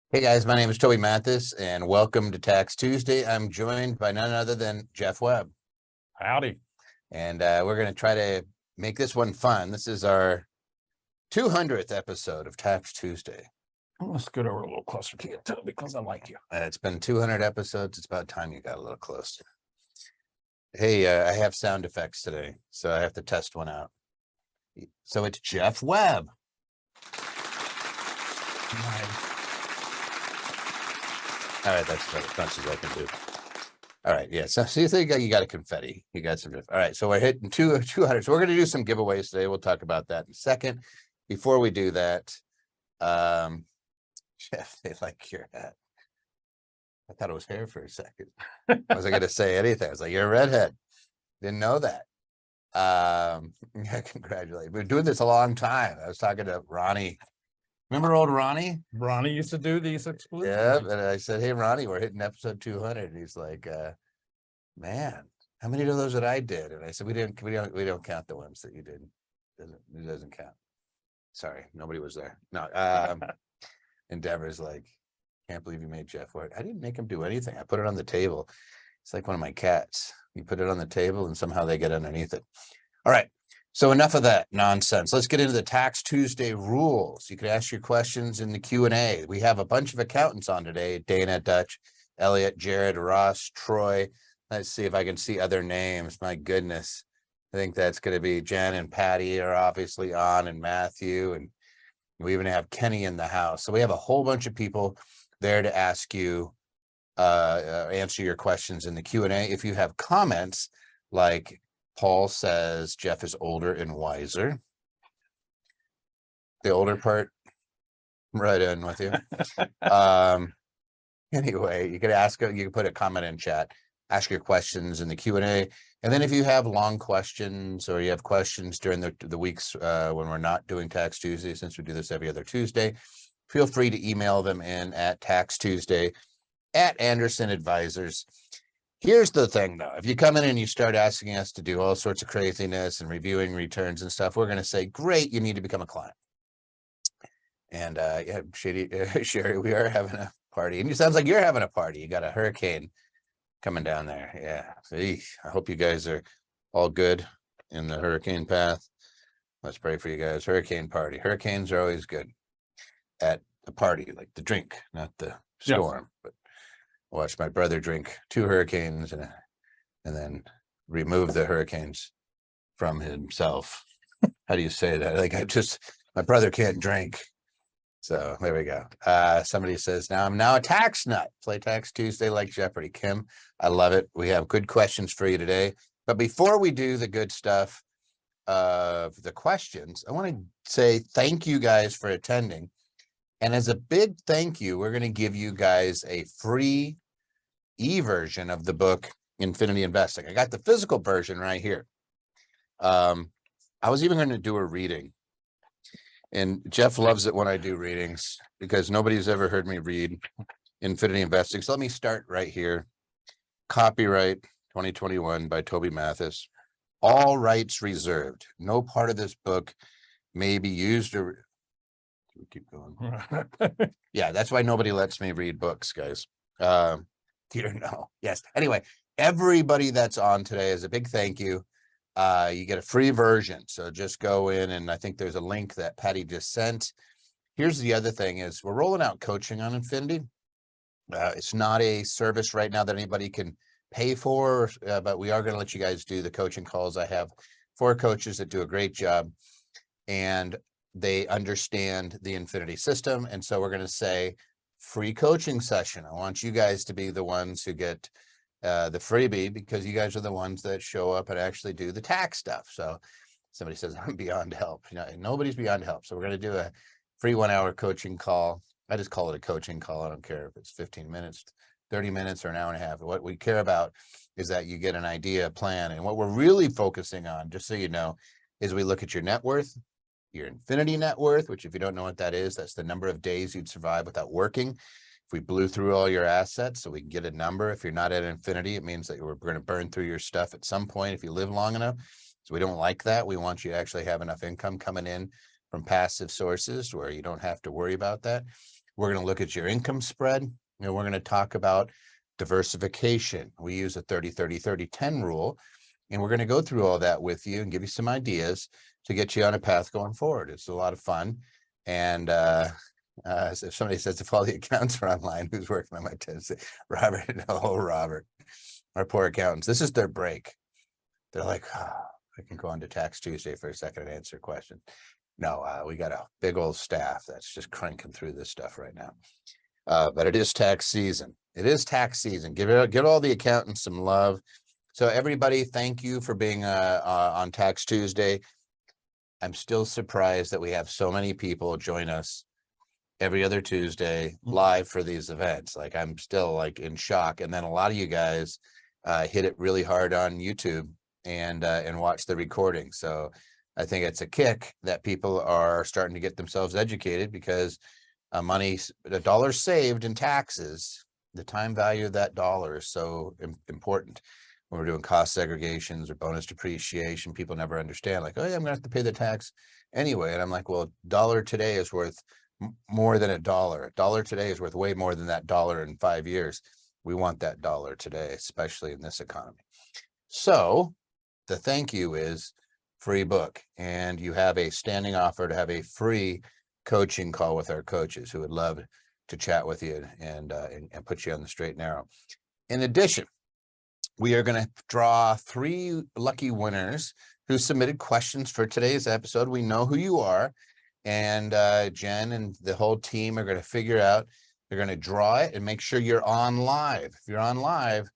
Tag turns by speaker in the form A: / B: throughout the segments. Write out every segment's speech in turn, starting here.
A: Hey guys, my name is Toby Mathis and welcome to Tax Tuesday. I'm joined by none other than Jeff Webb.
B: Howdy.
A: And we're going to try to make this one fun. This is our 200th episode of Tax Tuesday.
B: I'm going to scoot over a little closer to you, Toby, because I like you.
A: It's been 200 episodes. It's about time you got a little closer. Hey, I have sound effects today, so I have to test one out. So it's Jeff Webb.
B: Nice.
A: All right, that's about as much as I can do. All right, yeah. So you got a confetti. You got some. All right, so we're hitting 200. So we're going to do some giveaways today. We'll talk about that in a second. Before we do that, Jeff, they like your hat. I thought it was hair for a second. I wasn't going to say anything. I was like, you're a redhead. Didn't know that. Yeah, congratulations. We've been doing this a long time. I was talking to Ronnie. Remember old Ronnie?
B: Ronnie used to do these exclusives.
A: Yeah, and I said, hey, Ronnie, we're hitting episode 200. And he's like, man, how many of those that I did? And I said, we don't count the ones that you did. It doesn't count. Sorry, nobody was there. No, and Deborah's like, can't believe you made Jeff work. I didn't make him do anything. I put it on the table. It's like one of my cats. You put it on the table and somehow they get underneath it. All right. So enough of that nonsense. Let's get into the Tax Tuesday rules. You can ask your questions in the Q&A. We have a bunch of accountants on today. Dana, Dutch, Elliot, Jared, Ross, Troy. Let's see if I can see other names. My goodness. I think that's going to be Jen and Patty are obviously on, and Matthew. And we even have Kenny in the house. So we have a whole bunch of people there to ask you, answer your questions in the Q&A. If you have comments like Paul says Jeff is older and wiser. The older part, right in with you. Anyway, you could ask, you can put a comment in chat, ask your questions in the Q&A. And then if you have long questions or you have questions during the weeks when we're not doing Tax Tuesday, since we do this every other Tuesday, feel free to email them in at taxtuesday@Anderson Advisors. Here's the thing, though. If you come in and you start asking us to do all sorts of craziness and reviewing returns and stuff, we're going to say, great, you need to become a client. And yeah, Sherry, we are having a party. And it sounds like you're having a party. You got a hurricane coming down there. Yeah. See, I hope you guys are all good in the hurricane path. Let's pray for you guys. Hurricane party. Hurricanes are always good at the party, like the drink, not the storm. Yes. But watched my brother drink 2 hurricanes and then remove the hurricanes from himself. How do you say that? Like my brother can't drink. So there we go. Somebody says, I'm now a tax nut. Play Tax Tuesday like Jeopardy. Kim, I love it. We have good questions for you today. But before we do the good stuff of the questions, I want to say thank you guys for attending. And as a big thank you, we're going to give you guys a free e-version of the book, Infinity Investing. I got the physical version right here. I was even going to do a reading. And Jeff loves it when I do readings because nobody's ever heard me read Infinity Investing. So let me start right here. Copyright 2021 by Toby Mathis. All rights reserved. No part of this book may be used or... We keep going. Yeah, that's why nobody lets me read books, guys. Dear no. Yes. Anyway, everybody that's on today is a big thank you. You get a free version. So just go in, and I think there's a link that Patty just sent. Here's the other thing is we're rolling out coaching on Infinity. It's not a service right now that anybody can pay for, but we are going to let you guys do the coaching calls. I have 4 coaches that do a great job, and they understand the Infinity system. And so we're going to say free coaching session. I want you guys to be the ones who get the freebie because you guys are the ones that show up and actually do the tax stuff. So somebody says, I'm beyond help. Nobody's beyond help. So we're going to do a free 1-hour coaching call. I just call it a coaching call. I don't care if it's 15 minutes, 30 minutes, or an hour and a half. What we care about is that you get an idea, a plan. And what we're really focusing on, just so you know, is we look at your net worth, your Infinity net worth, which if you don't know what that is, that's the number of days you'd survive without working. If we blew through all your assets so we can get a number, if you're not at Infinity, it means that we're going to burn through your stuff at some point if you live long enough. So we don't like that. We want you to actually have enough income coming in from passive sources where you don't have to worry about that. We're going to look at your income spread, and we're going to talk about diversification. We use a 30-30-30-10 rule, and we're going to go through all that with you and give you some ideas to get you on a path going forward. It's a lot of fun. And if somebody says if all the accounts are online, who's working on my test? Robert, Robert, our poor accountants. This is their break. They're like, I can go on to Tax Tuesday for a second and answer questions. No, we got a big old staff that's just cranking through this stuff right now. But it is tax season. It is tax season. Give all the accountants some love. So everybody, thank you for being on Tax Tuesday. I'm still surprised that we have so many people join us every other Tuesday live for these events. Like, I'm still like in shock. And then a lot of you guys hit it really hard on YouTube and watch the recording. So I think it's a kick that people are starting to get themselves educated, because the dollar saved in taxes, the time value of that dollar is so important. When we're doing cost segregations or bonus depreciation, people never understand, like, oh yeah, I'm gonna have to pay the tax anyway. And I'm like, well, dollar today is worth more than a dollar. A dollar today is worth way more than that dollar in 5 years. We want that dollar today, especially in this economy. So the thank you is free book, and you have a standing offer to have a free coaching call with our coaches, who would love to chat with you and put you on the straight and narrow. In addition, we are going to draw 3 lucky winners who submitted questions for today's episode. We know who you are, and Jen and the whole team are going to figure out, they're going to draw it and make sure you're on live. If you're on live,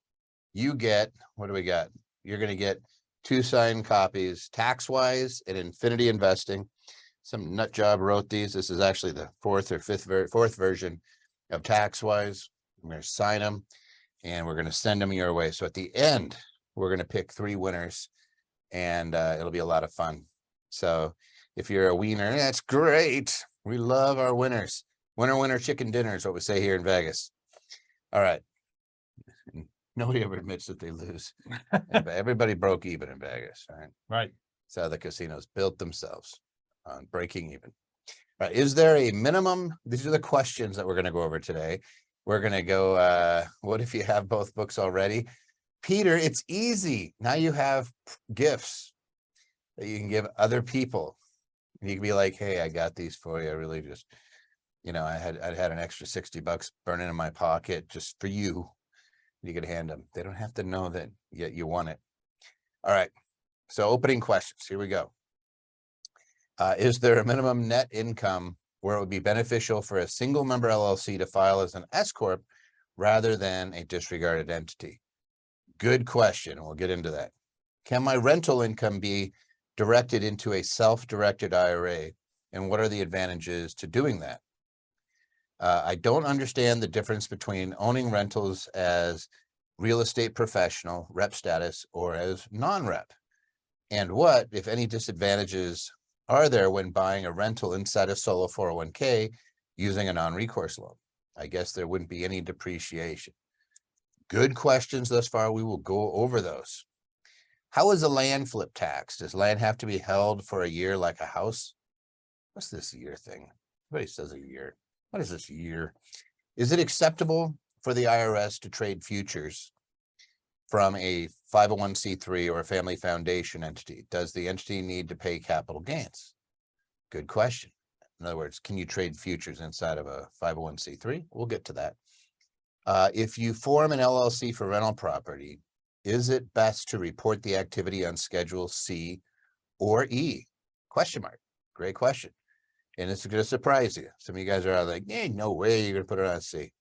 A: you get, what do we got? You're going to get 2 signed copies, Tax-Wise and Infinity Investing. Some nut job wrote these. This is actually the 4th or 5th version of Tax-Wise. I'm going to sign them, and we're going to send them your way. So at the end, we're going to pick 3 winners, and it'll be a lot of fun. So if you're a wiener, that's great. We love our winners. Winner, winner, chicken dinner is what we say here in Vegas. All right. Nobody ever admits that they lose. Everybody broke even in Vegas, right?
B: Right.
A: So the casinos built themselves on breaking even. All right. Is there a minimum? These are the questions that we're going to go over today. We're going to go, what if you have both books already? Peter, it's easy. Now you have gifts that you can give other people. You can be like, hey, I got these for you. I really just, I'd had an extra $60 burning in my pocket just for you. You could hand them. They don't have to know that yet you want it. All right. So opening questions. Here we go. Is there a minimum net income where it would be beneficial for a single member LLC to file as an S-corp rather than a disregarded entity? Good question. We'll get into that. Can my rental income be directed into a self-directed IRA? And what are the advantages to doing that? I don't understand the difference between owning rentals as real estate professional, rep status, or as non-rep. And what, if any, disadvantages are there when buying a rental inside a solo 401k using a non-recourse loan? I guess there wouldn't be any depreciation. Good questions thus far. We will go over those. How is a land flip taxed? Does land have to be held for a year like a house? What's this year thing? Everybody says a year. What is this year? Is it acceptable for the IRS to trade futures from a 501c3 or a family foundation entity? Does the entity need to pay capital gains? Good question. In other words, can you trade futures inside of a 501c3? We'll get to that. If you form an LLC for rental property, is it best to report the activity on Schedule C or E? Question mark. Great question. And it's going to surprise you. Some of you guys are like, hey, no way you're going to put it on C.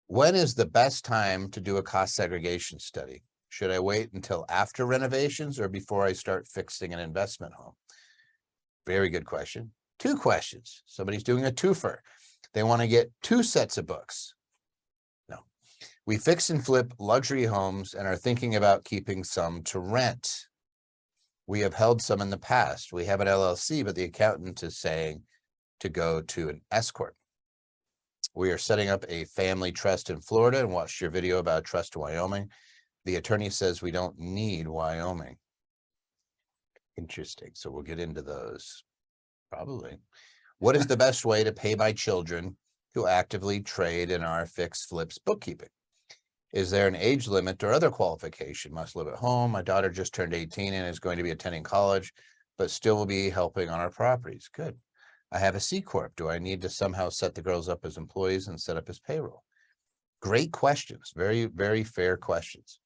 A: When is the best time to do a cost segregation study? Should I wait until after renovations or before I start fixing an investment home? Very good question. 2 questions. Somebody's doing a twofer. They want to get 2 sets of books. No. We fix and flip luxury homes and are thinking about keeping some to rent. We have held some in the past. We have an LLC, but the accountant is saying to go to an S-corp. We are setting up a family trust in Florida and watched your video about trust in Wyoming. The attorney says we don't need Wyoming. Interesting. So we'll get into those. Probably. What is the best way to pay my children who actively trade in our fix flips bookkeeping? Is there an age limit or other qualification? Must live at home. My daughter just turned 18 and is going to be attending college, but still will be helping on our properties. Good. I have a C-corp. Do I need to somehow set the girls up as employees and set up as payroll? Great questions. Very, very fair questions.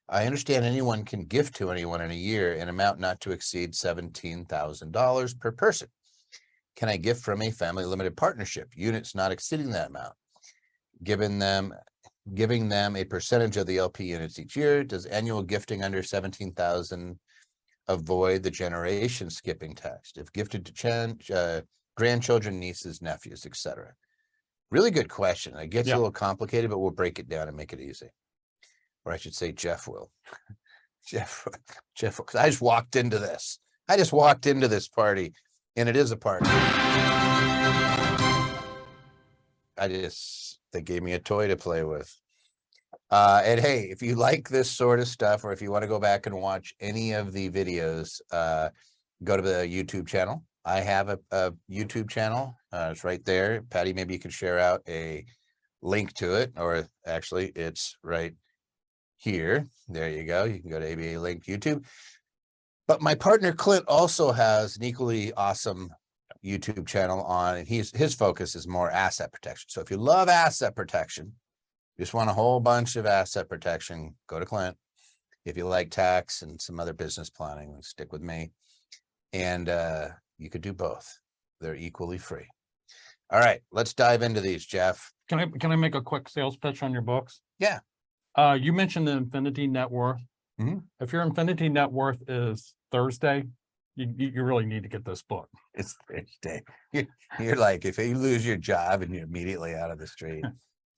A: I understand anyone can gift to anyone in a year an amount not to exceed $17,000 per person. Can I gift from a family limited partnership, units not exceeding that amount? Giving them a percentage of the LP units each year. Does annual gifting under 17,000 avoid the generation skipping tax if gifted to grandchildren, nieces, nephews, etc.? Really good question. It gets a little complicated, but we'll break it down and make it easy. Or I should say Jeff will. Jeff, because I just walked into this. I just walked into this party, and it is a party. They gave me a toy to play with. And hey, if you like this sort of stuff, or if you want to go back and watch any of the videos, go to the YouTube channel. I have a YouTube channel. It's right there. Patty, maybe you can share out a link to it, or actually it's right here. There you go. You can go to ABA Link YouTube. But my partner Clint also has an equally awesome YouTube channel on, and his focus is more asset protection. So if you love asset protection, just want a whole bunch of asset protection, go to Clint. If you like tax and some other business planning, stick with me. And you could do both. They're equally free. All right, let's dive into these, Jeff.
C: Can I make a quick sales pitch on your books?
A: Yeah.
C: You mentioned the Infinity Net Worth.
A: Mm-hmm.
C: If your Infinity Net Worth is Thursday, you really need to get this book.
A: It's Thursday. You're like, if you lose your job and you're immediately out of the street,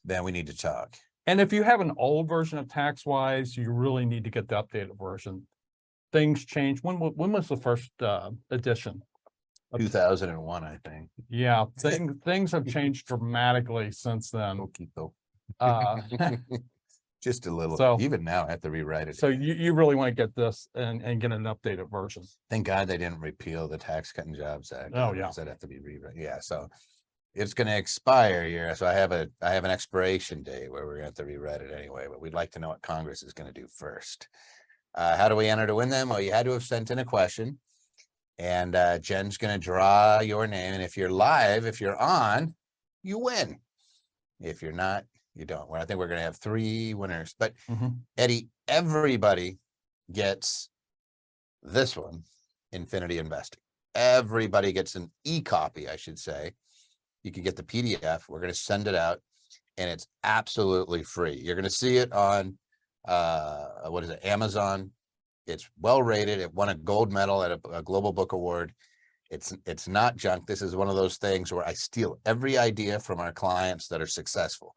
A: then we need to talk.
C: And if you have an old version of TaxWise, you really need to get the updated version. Things change. When was the first edition?
A: 2001, I think.
C: Yeah, things have changed dramatically since then.
A: Just a little.
C: So,
A: even now I have to rewrite it.
C: So you really want to get this and get an updated version.
A: Thank God they didn't repeal the Tax Cut and Jobs Act.
C: Oh yeah,
A: that'd have to be rewritten. Yeah, so it's going to expire here. So I have an expiration date where we're going to have to rewrite it anyway. But we'd like to know what Congress is going to do first. How do we enter to win them? Well, you had to have sent in a question, and Jen's going to draw your name. And if you're live, if you're on, you win. If you're not, you don't. Well, I think we're going to have 3 winners. But Eddie, everybody gets this one, Infinity Investing. Everybody gets an e-copy, I should say. You can get the PDF. We're going to send it out, and it's absolutely free. You're going to see it on Amazon. It's well rated. It won a gold medal at a Global Book Award. It's not junk. This is one of those things where I steal every idea from our clients that are successful,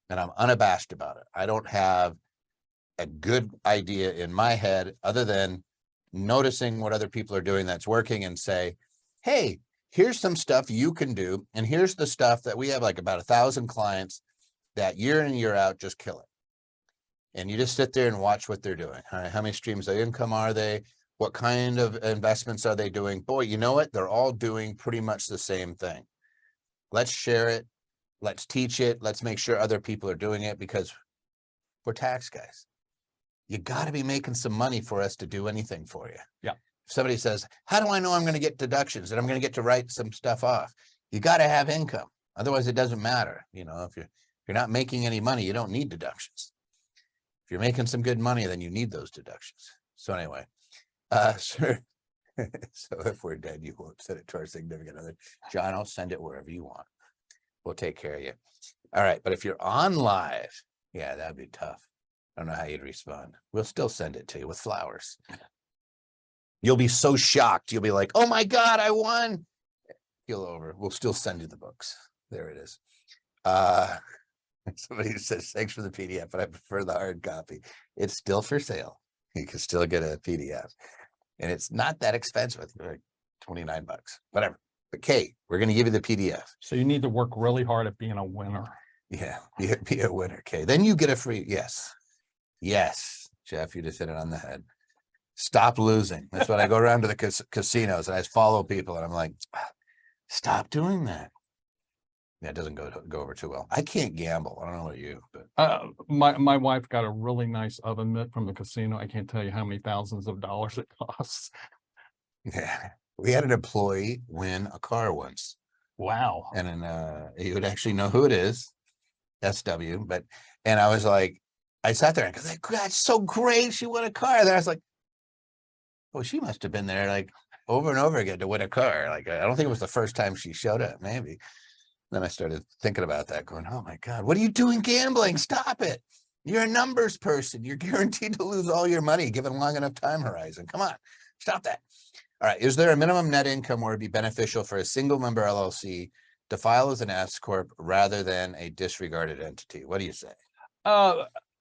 A: and I'm unabashed about it. I don't have a good idea in my head other than noticing what other people are doing that's working and say, hey, here's some stuff you can do. And here's the stuff that we have, like about 1,000 clients that year in and year out just kill it. And you just sit there and watch what they're doing. All right, how many streams of income are they? What kind of investments are they doing? Boy, you know what? They're all doing pretty much the same thing. Let's share it. Let's teach it. Let's make sure other people are doing it, because we're tax guys. You got to be making some money for us to do anything for you.
C: Yeah.
A: If somebody says, how do I know I'm going to get deductions and I'm going to get to write some stuff off? You got to have income. Otherwise, it doesn't matter. You know, if you're not making any money, you don't need deductions. If you're making some good money, then you need those deductions. So anyway, sir. So if we're dead, you won't send it to our significant other. John, I'll send it wherever you want. We'll take care of you. All right. But if you're on live, yeah, that'd be tough. I don't know how you'd respond. We'll still send it to you with flowers. You'll be so shocked. You'll be like, oh my God, I won. Keel over. We'll still send you the books. There it is. Somebody says, thanks for the PDF, but I prefer the hard copy. It's still for sale. You can still get a PDF. And it's not that expensive. Like $29, whatever. But Kate, we're going to give you the PDF.
C: So you need to work really hard at being a winner.
A: Yeah, be a winner, Kate. Then you get a free, yes. Yes, Jeff, you just hit it on the head. Stop losing. That's when I go around to the casinos and I follow people and I'm like, Stop doing that. Yeah, it doesn't go over too well. I can't gamble. I don't know about you, but
C: My wife got a really nice oven mitt from the casino. I can't tell you how many thousands of dollars it costs.
A: yeah, we had an employee win a car once,
C: Wow.
A: and then you would actually know who it is, SW. But and I was like, I sat there and I was like, God, so great, she won a car. Then I was like, oh, she must have been there like over and over again to win a car. Like I don't think it was the first time she showed up. Maybe. Then I started thinking about that, going, oh my God, what are you doing gambling? Stop it. You're a numbers person. You're guaranteed to lose all your money given a long enough time horizon. Come on, stop that. All right. Is there a minimum net income where it'd be beneficial for a single member LLC to file as an S-corp rather than a disregarded entity? What do you say?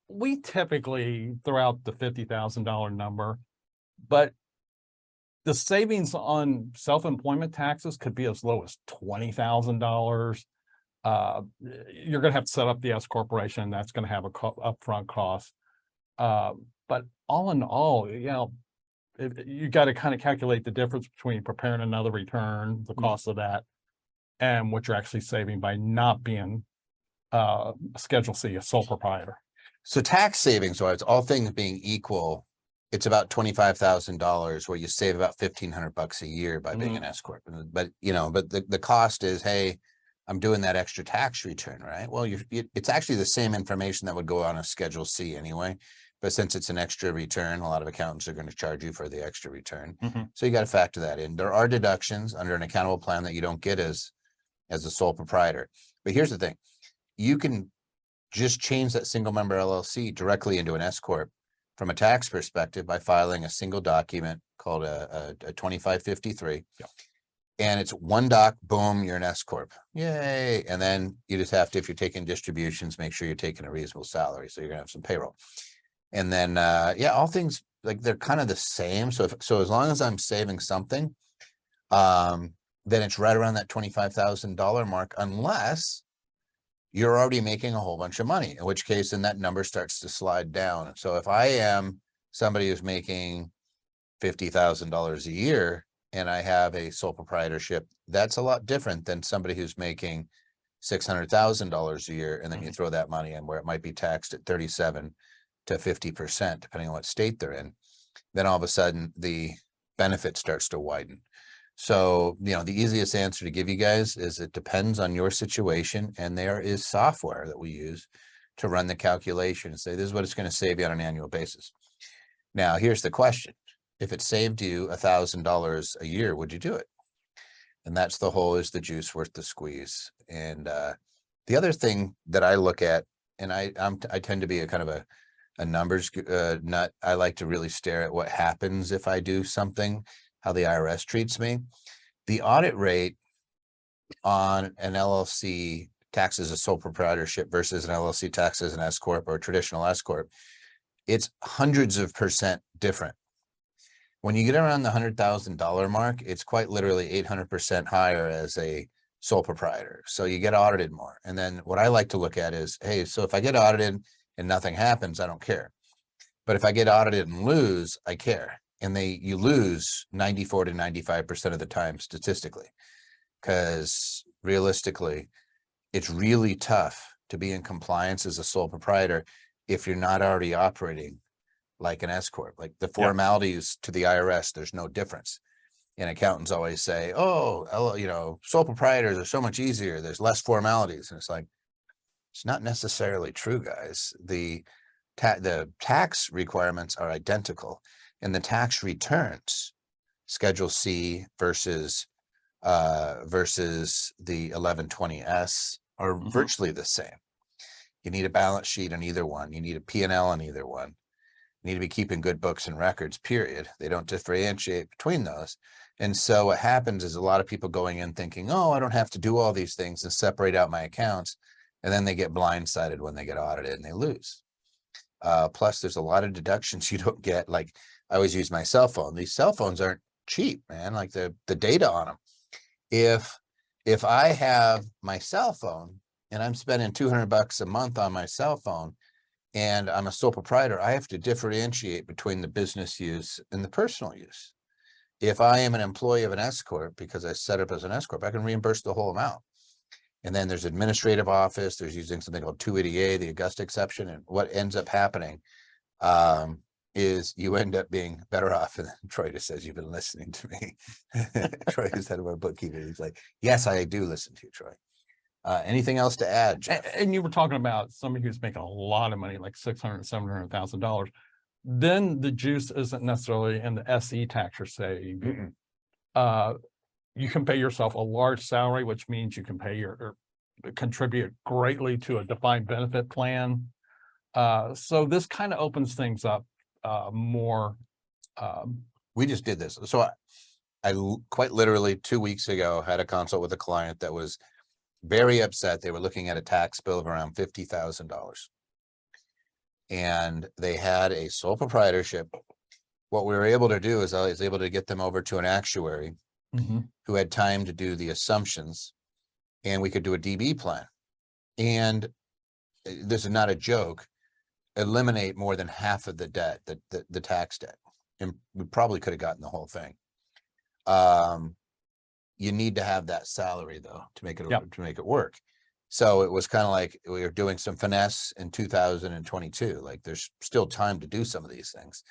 C: We typically throw out the $50,000 number, but the savings on self-employment taxes could be as low as $20,000. You're going to have to set up the S corporation. That's going to have a upfront cost. But all in all, you know, you got to kind of calculate the difference between preparing another return, the cost of that, and what you're actually saving by not being Schedule C, a sole proprietor.
A: So tax savings wise, all things being equal, it's about $25,000 where you save about $1,500 a year by being an S corp. But you know, but the cost is, hey, I'm doing that extra tax return, right? Well, it's actually the same information that would go on a Schedule C anyway. But since it's an extra return, a lot of accountants are going to charge you for the extra return. So you got to factor that in. There are deductions under an accountable plan that you don't get as a sole proprietor. But here's the thing. You can just change that single member LLC directly into an S corp from a tax perspective by filing a single document called a 2553.
C: Yep.
A: And it's one doc, boom, you're an S corp. Yay. And then you just have to, if you're taking distributions, make sure you're taking a reasonable salary. So you're gonna have some payroll. And then yeah, all things like they're kind of the same. So as long as I'm saving something, then it's right around that $25,000 mark, unless you're already making a whole bunch of money, in which case then that number starts to slide down. So if I am somebody who's making $50,000 a year and I have a sole proprietorship, that's a lot different than somebody who's making $600,000 a year. And then you throw that money in where it might be taxed at 37 to 50%, depending on what state they're in. Then all of a sudden the benefit starts to widen. So, you know, the easiest answer to give you guys is it depends on your situation. And there is software that we use to run the calculation and say, this is what it's going to save you on an annual basis. Now, here's the question. If it saved you $1,000 a year, would you do it? And that's the whole, is the juice worth the squeeze? And the other thing that I look at, and I tend to be a kind of a numbers nut. I like to really stare at what happens if I do something, how the IRS treats me. The audit rate on an LLC tax as a sole proprietorship versus an LLC tax as an S corp or a traditional S corp, it's hundreds of % different. When you get around the $100,000 mark, it's quite literally 800% higher as a sole proprietor. So you get audited more. And then what I like to look at is, hey, so if I get audited and nothing happens, I don't care. But if I get audited and lose, I care. And you lose 94 to 95% of the time statistically, because realistically, it's really tough to be in compliance as a sole proprietor if you're not already operating like an S corp. Like the formalities to the IRS, there's no difference. And accountants always say, oh, you know, sole proprietors are so much easier. There's less formalities. And it's like, it's not necessarily true, guys. The tax requirements are identical, and the tax returns, Schedule C versus the 1120S, are virtually the same. You need a balance sheet on either one. You need a P&L on either one. You need to be keeping good books and records, period. They don't differentiate between those. And so what happens is a lot of people going in thinking, oh, I don't have to do all these things and separate out my accounts. And then they get blindsided when they get audited and they lose. Plus, there's a lot of deductions you don't get. Like I always use my cell phone. These cell phones aren't cheap, man. Like the data on them. If I have my cell phone and I'm spending $200 a month on my cell phone and I'm a sole proprietor, I have to differentiate between the business use and the personal use. If I am an employee of an S-corp, because I set up as an S-corp, I can reimburse the whole amount. And then there's administrative office, there's using something called 280A, the Augusta exception. And what ends up happening is you end up being better off. And Troy just says, you've been listening to me. Troy is head of our bookkeeping. He's like, yes, I do listen to you, Troy. Anything else to add, Jeff?
C: And you were talking about somebody who's making a lot of money, like $600,000, $700,000. Then the juice isn't necessarily in the SE tax you're saving. You can pay yourself a large salary, which means you can pay or contribute greatly to a defined benefit plan. So this kind of opens things up more.
A: We just did this. So I quite literally 2 weeks ago had a consult with a client that was very upset. They were looking at a tax bill of around $50,000. And they had a sole proprietorship. What we were able to do is I was able to get them over to an actuary who had time to do the assumptions, and we could do a DB plan. And this is not a joke, eliminate more than half of the debt, the tax debt. And we probably could have gotten the whole thing. You need to have that salary though to make it work. So it was kind of like we were doing some finesse in 2022. Like there's still time to do some of these things.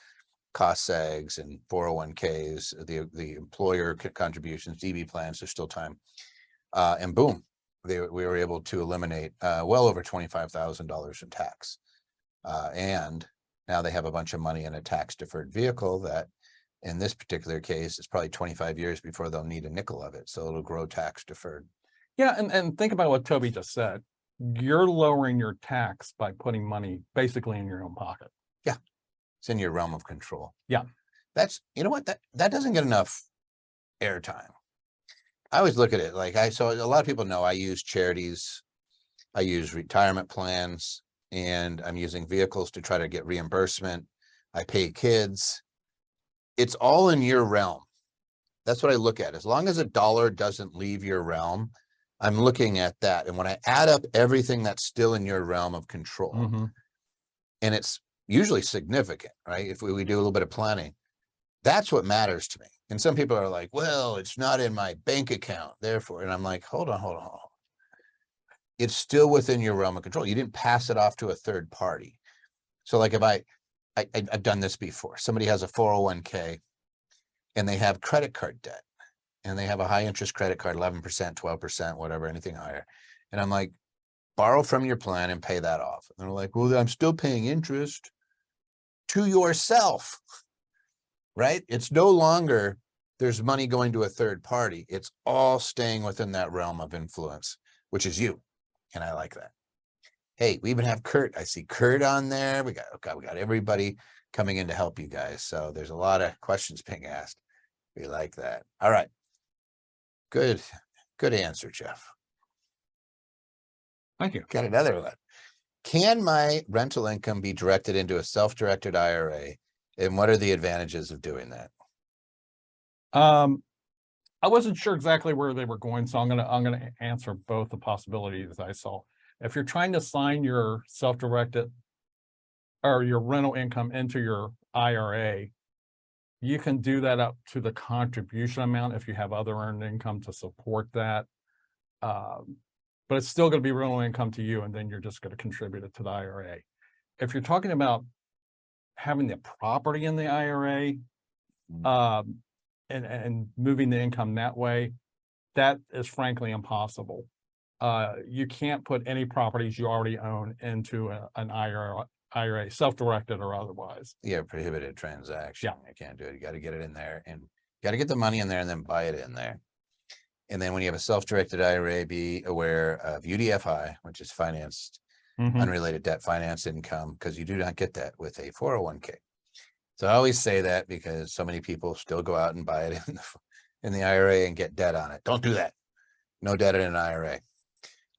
A: Cost segs and 401ks, the employer contributions, DB plans, there's still time. And boom, we were able to eliminate well over $25,000 in tax. And now they have a bunch of money in a tax deferred vehicle that in this particular case, it's probably 25 years before they'll need a nickel of it. So it'll grow tax deferred.
C: Yeah, and think about what Toby just said. You're lowering your tax by putting money basically in your own pocket.
A: Yeah, it's in your realm of control.
C: Yeah,
A: that's, you know what, that doesn't get enough airtime. I always look at it like so a lot of people know I use charities, I use retirement plans, and I'm using vehicles to try to get reimbursement. I pay kids. It's all in your realm. That's what I look at. As long as a dollar doesn't leave your realm, I'm looking at that. And when I add up everything that's still in your realm of control, and it's usually significant, right? If we do a little bit of planning, that's what matters to me. And some people are like, well, it's not in my bank account, therefore. And I'm like, hold on. It's still within your realm of control. You didn't pass it off to a third party. So like if I've done this before, somebody has a 401k and they have credit card debt and they have a high interest credit card, 11%, 12%, whatever, anything higher. And I'm like, borrow from your plan and pay that off. And they're like, well, I'm still paying interest to yourself, right? It's no longer there's money going to a third party. It's all staying within that realm of influence, which is you. And I like that. Hey, we even have Kurt. I see Kurt on there. We got everybody coming in to help you guys. So there's a lot of questions being asked. We like that. All right. Good answer, Jeff.
C: thank you.
A: Got another one. Can my rental income be directed into a self-directed IRA? And what are the advantages of doing that?
C: I wasn't sure exactly where they were going, so I'm gonna answer both the possibilities I saw. If you're trying to sign your self-directed or your rental income into your IRA, you can do that up to the contribution amount if you have other earned income to support that. But it's still going to be rental income to you, and then you're just going to contribute it to the IRA. If you're talking about having the property in the IRA, and moving the income that way, that is frankly impossible. You can't put any properties you already own into an IRA, self-directed or otherwise.
A: Yeah, prohibited transaction.
C: Yeah.
A: You can't do it. You got to get it in there and got to get the money in there and then buy it in there. And then when you have a self-directed IRA, be aware of UDFI, which is financed, unrelated debt finance income, because you do not get that with a 401k. So I always say that because so many people still go out and buy it in the IRA and get debt on it. Don't do that. No debt in an IRA.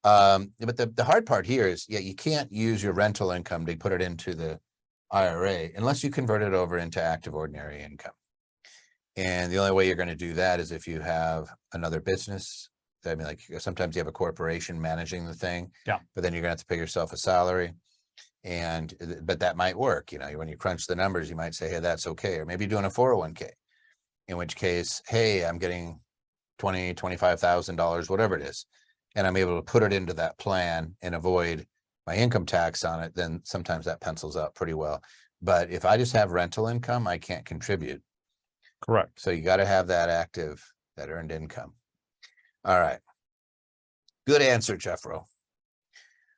A: But the hard part here is, yeah, you can't use your rental income to put it into the IRA unless you convert it over into active ordinary income. And the only way you're going to do that is if you have another business. I mean, like sometimes you have a corporation managing the thing,
C: Yeah.
A: but then you're going to have to pay yourself a salary. But that might work, you know, when you crunch the numbers, you might say, hey, that's okay. Or maybe you're doing a 401k. in which case, hey, I'm getting $25,000, whatever it is, and I'm able to put it into that plan and avoid my income tax on it, then sometimes that pencils out pretty well. But if I just have rental income, I can't contribute.
C: Correct.
A: So you got to have that active, that earned income. All right. Good answer, Jeffro.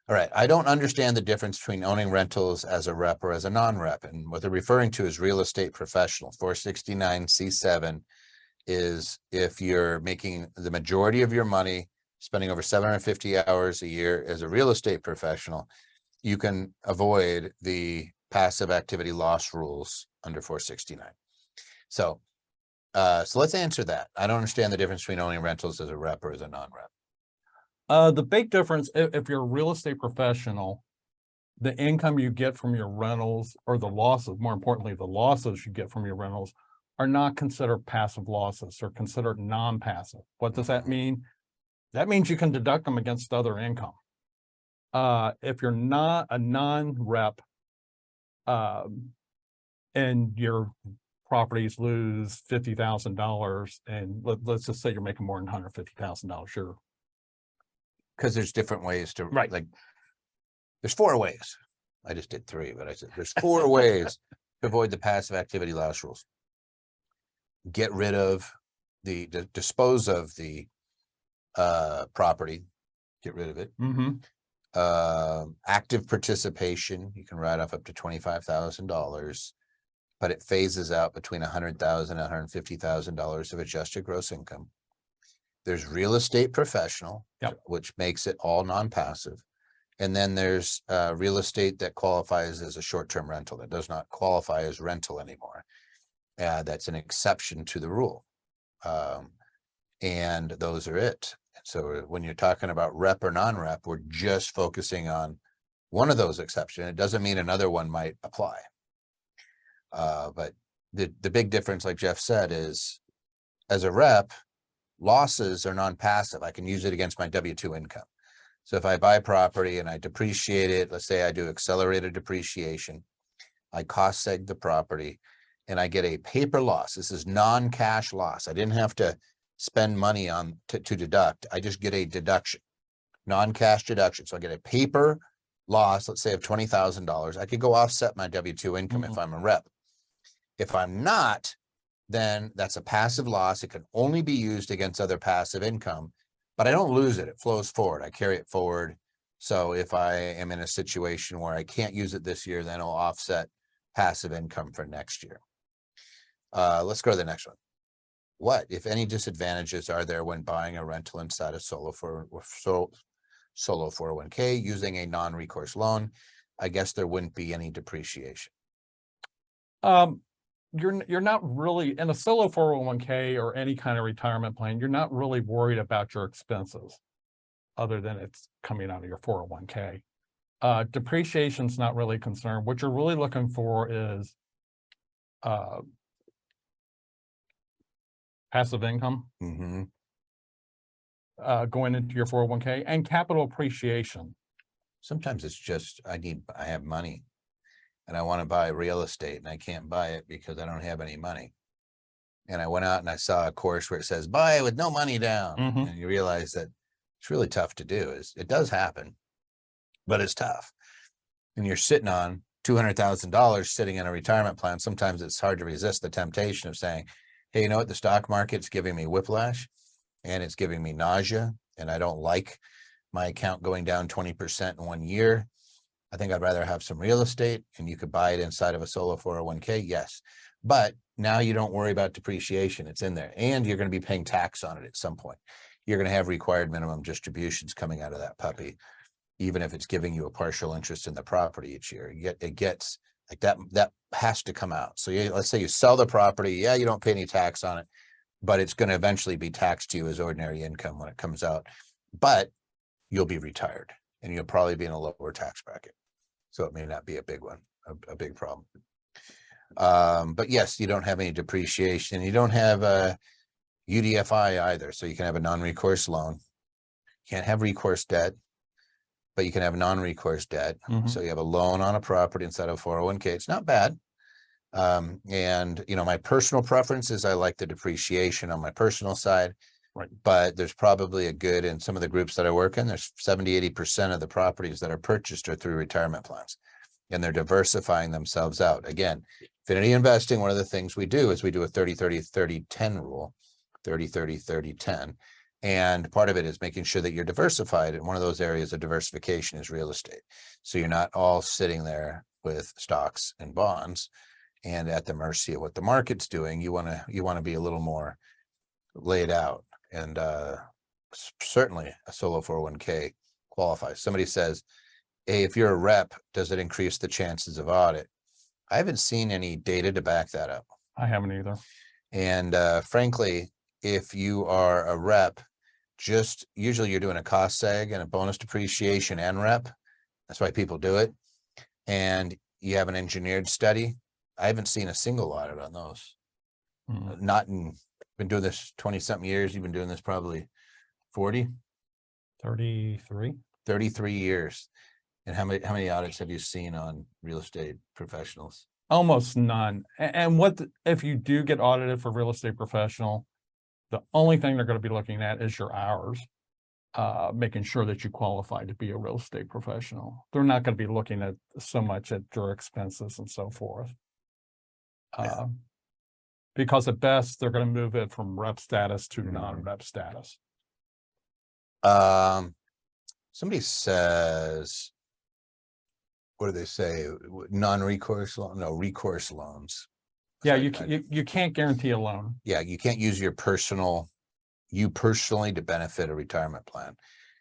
A: All right. I don't understand the difference between owning rentals as a rep or as a non-rep. And what they're referring to is real estate professional. 469C7 is if you're making the majority of your money, spending over 750 hours a year as a real estate professional, you can avoid the passive activity loss rules under 469. So let's answer that. I don't understand the difference between owning rentals as a rep or as a non-rep.
C: The big difference, if you're a real estate professional, the income you get from your rentals, or the losses, more importantly, the losses you get from your rentals, are not considered passive losses. They're considered non-passive. What does that mean? That means you can deduct them against other income. If you're not a non-rep, and your properties lose $50,000, and let's just say you're making more than $150,000, sure.
A: Because there's different ways to,
C: Right.
A: like, there's 4 ways. I just did 3, but I said there's 4 ways to avoid the passive activity loss rules. Get rid of dispose of the property, get rid of it. Active participation, you can write off up to $25,000, but it phases out between $100,000 and $150,000 of adjusted gross income. There's real estate professional, which makes it all non-passive. And then there's real estate that qualifies as a short-term rental, that does not qualify as rental anymore. That's an exception to the rule. And those are it. So when you're talking about rep or non-rep, we're just focusing on one of those exceptions. It doesn't mean another one might apply. But the big difference, like Jeff said, is as a rep, losses are non-passive. I can use it against my W-2 income. So if I buy property and I depreciate it, let's say I do accelerated depreciation, I cost seg the property and I get a paper loss. This is non-cash loss. I didn't have to spend money on to deduct. I just get a deduction, non-cash deduction. So I get a paper loss, let's say of $20,000. I could go offset my W-2 income if I'm a rep. If I'm not, then that's a passive loss. It can only be used against other passive income, but I don't lose it. It flows forward. I carry it forward. So if I am in a situation where I can't use it this year, then I'll offset passive income for next year. Let's go to the next one. What, if any, disadvantages are there when buying a rental inside a solo 401k using a non-recourse loan? I guess there wouldn't be any depreciation.
C: You're not really in a solo 401k or any kind of retirement plan. You're not really worried about your expenses other than it's coming out of your 401k. Depreciation's not really a concern. What you're really looking for is passive income going into your 401k and capital appreciation.
A: Sometimes it's just I have money and I want to buy real estate and I can't buy it because I don't have any money. And I went out and I saw a course where it says buy it with no money down. And you realize that it's really tough to do. It does happen, but it's tough. And you're sitting on $200,000 sitting in a retirement plan. Sometimes it's hard to resist the temptation of saying, hey, you know what? The stock market's giving me whiplash and it's giving me nausea. And I don't like my account going down 20% in 1 year. I think I'd rather have some real estate, and you could buy it inside of a solo 401k. Yes. But now you don't worry about depreciation. It's in there, and you're going to be paying tax on it at some point. You're going to have required minimum distributions coming out of that puppy, even if it's giving you a partial interest in the property each year. It gets like that has to come out. So let's say you sell the property. Yeah, you don't pay any tax on it, but it's going to eventually be taxed to you as ordinary income when it comes out. But you'll be retired and you'll probably be in a lower tax bracket. So it may not be a big one, a big problem. But yes, you don't have any depreciation. You don't have a UDFI either. So you can have a non-recourse loan. You can't have recourse debt, but you can have non-recourse debt. So you have a loan on a property instead of 401k. It's not bad. And you know, my personal preference is I like the depreciation on my personal side.
C: Right.
A: But there's probably a good, in some of the groups that I work in, there's 70-80% of the properties that are purchased are through retirement plans. And they're diversifying themselves out. Again, affinity investing, one of the things we do is we do a 30-30-30-10 rule, 30-30-30-10. And part of it is making sure that you're diversified. And one of those areas of diversification is real estate. So you're not all sitting there with stocks and bonds and at the mercy of what the market's doing. You want to be a little more laid out. And certainly a solo 401k qualifies. Somebody says, hey, if you're a rep, does it increase the chances of audit? I haven't seen any data to back that up.
C: I haven't either.
A: And frankly, if you are a rep, just usually you're doing a cost seg and a bonus depreciation and rep. That's why people do it. And you have an engineered study. I haven't seen a single audit on those. Not in, been doing this 20-something years. You've been doing this probably 40?
C: 33.
A: 33 years. And how many audits have you seen on real estate professionals?
C: Almost none. And if you do get audited for real estate professional, the only thing they're going to be looking at is your hours, making sure that you qualify to be a real estate professional. They're not going to be looking at so much at your expenses and so forth. Because at best, they're going to move it from rep status to non-rep status.
A: Somebody says, what do they say? Non-recourse loan? No, recourse loans.
C: Yeah, you can't guarantee a loan.
A: Yeah, you can't use you personally to benefit a retirement plan.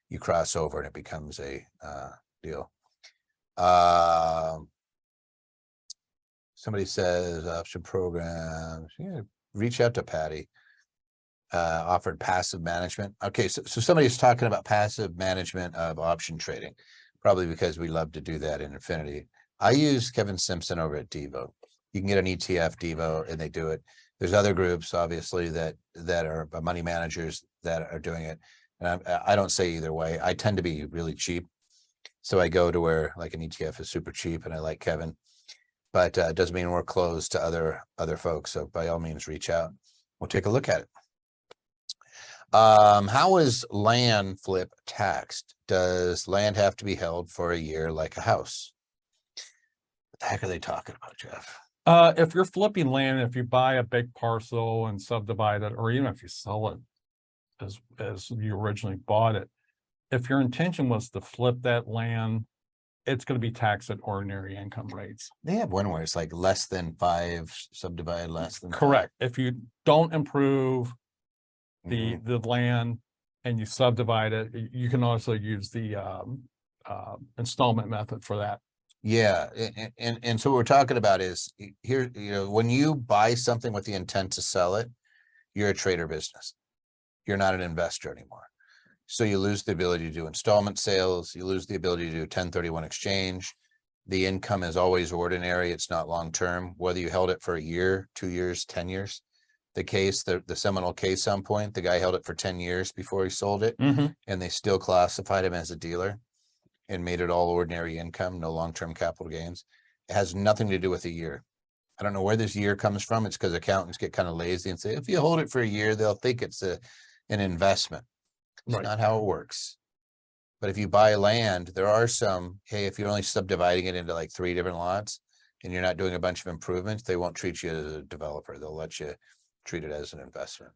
A: You cross over and it becomes a deal. Somebody says option programs. Yeah, reach out to Patty. Offered passive management. Okay, so somebody's talking about passive management of option trading, probably because we love to do that in Infinity. I use Kevin Simpson over at Devo. You can get an ETF Devo and they do it. There's other groups, obviously, that are money managers that are doing it. And I don't say either way. I tend to be really cheap. So I go to where like an ETF is super cheap and I like Kevin, but it doesn't mean we're closed to other folks. So by all means, reach out. We'll take a look at it. How is land flip taxed? Does land have to be held for a year like a house? What the heck are they talking about, Jeff?
C: If you're flipping land, if you buy a big parcel and subdivide it, or even if you sell it as you originally bought it, if your intention was to flip that land, it's going to be taxed at ordinary income rates.
A: They have one where it's like less than 5, subdivide less than 5.
C: Correct. If you don't improve the land and you subdivide it, you can also use the installment method for that.
A: Yeah, and so what we're talking about is here, you know, when you buy something with the intent to sell it, you're a trader business. You're not an investor anymore. So you lose the ability to do installment sales. You lose the ability to do 1031 exchange. The income is always ordinary. It's not long-term, whether you held it for a year, 2 years, 10 years. The Seminole case on point, the guy held it for 10 years before he sold it, and they still classified him as a dealer and made it all ordinary income, no long-term capital gains. It has nothing to do with a year. I don't know where this year comes from. It's because accountants get kind of lazy and say, if you hold it for a year, they'll think it's an investment. It's not how it works. But if you buy land, there are some, hey, if you're only subdividing it into like 3 different lots and you're not doing a bunch of improvements, they won't treat you as a developer. They'll let you treat it as an investment.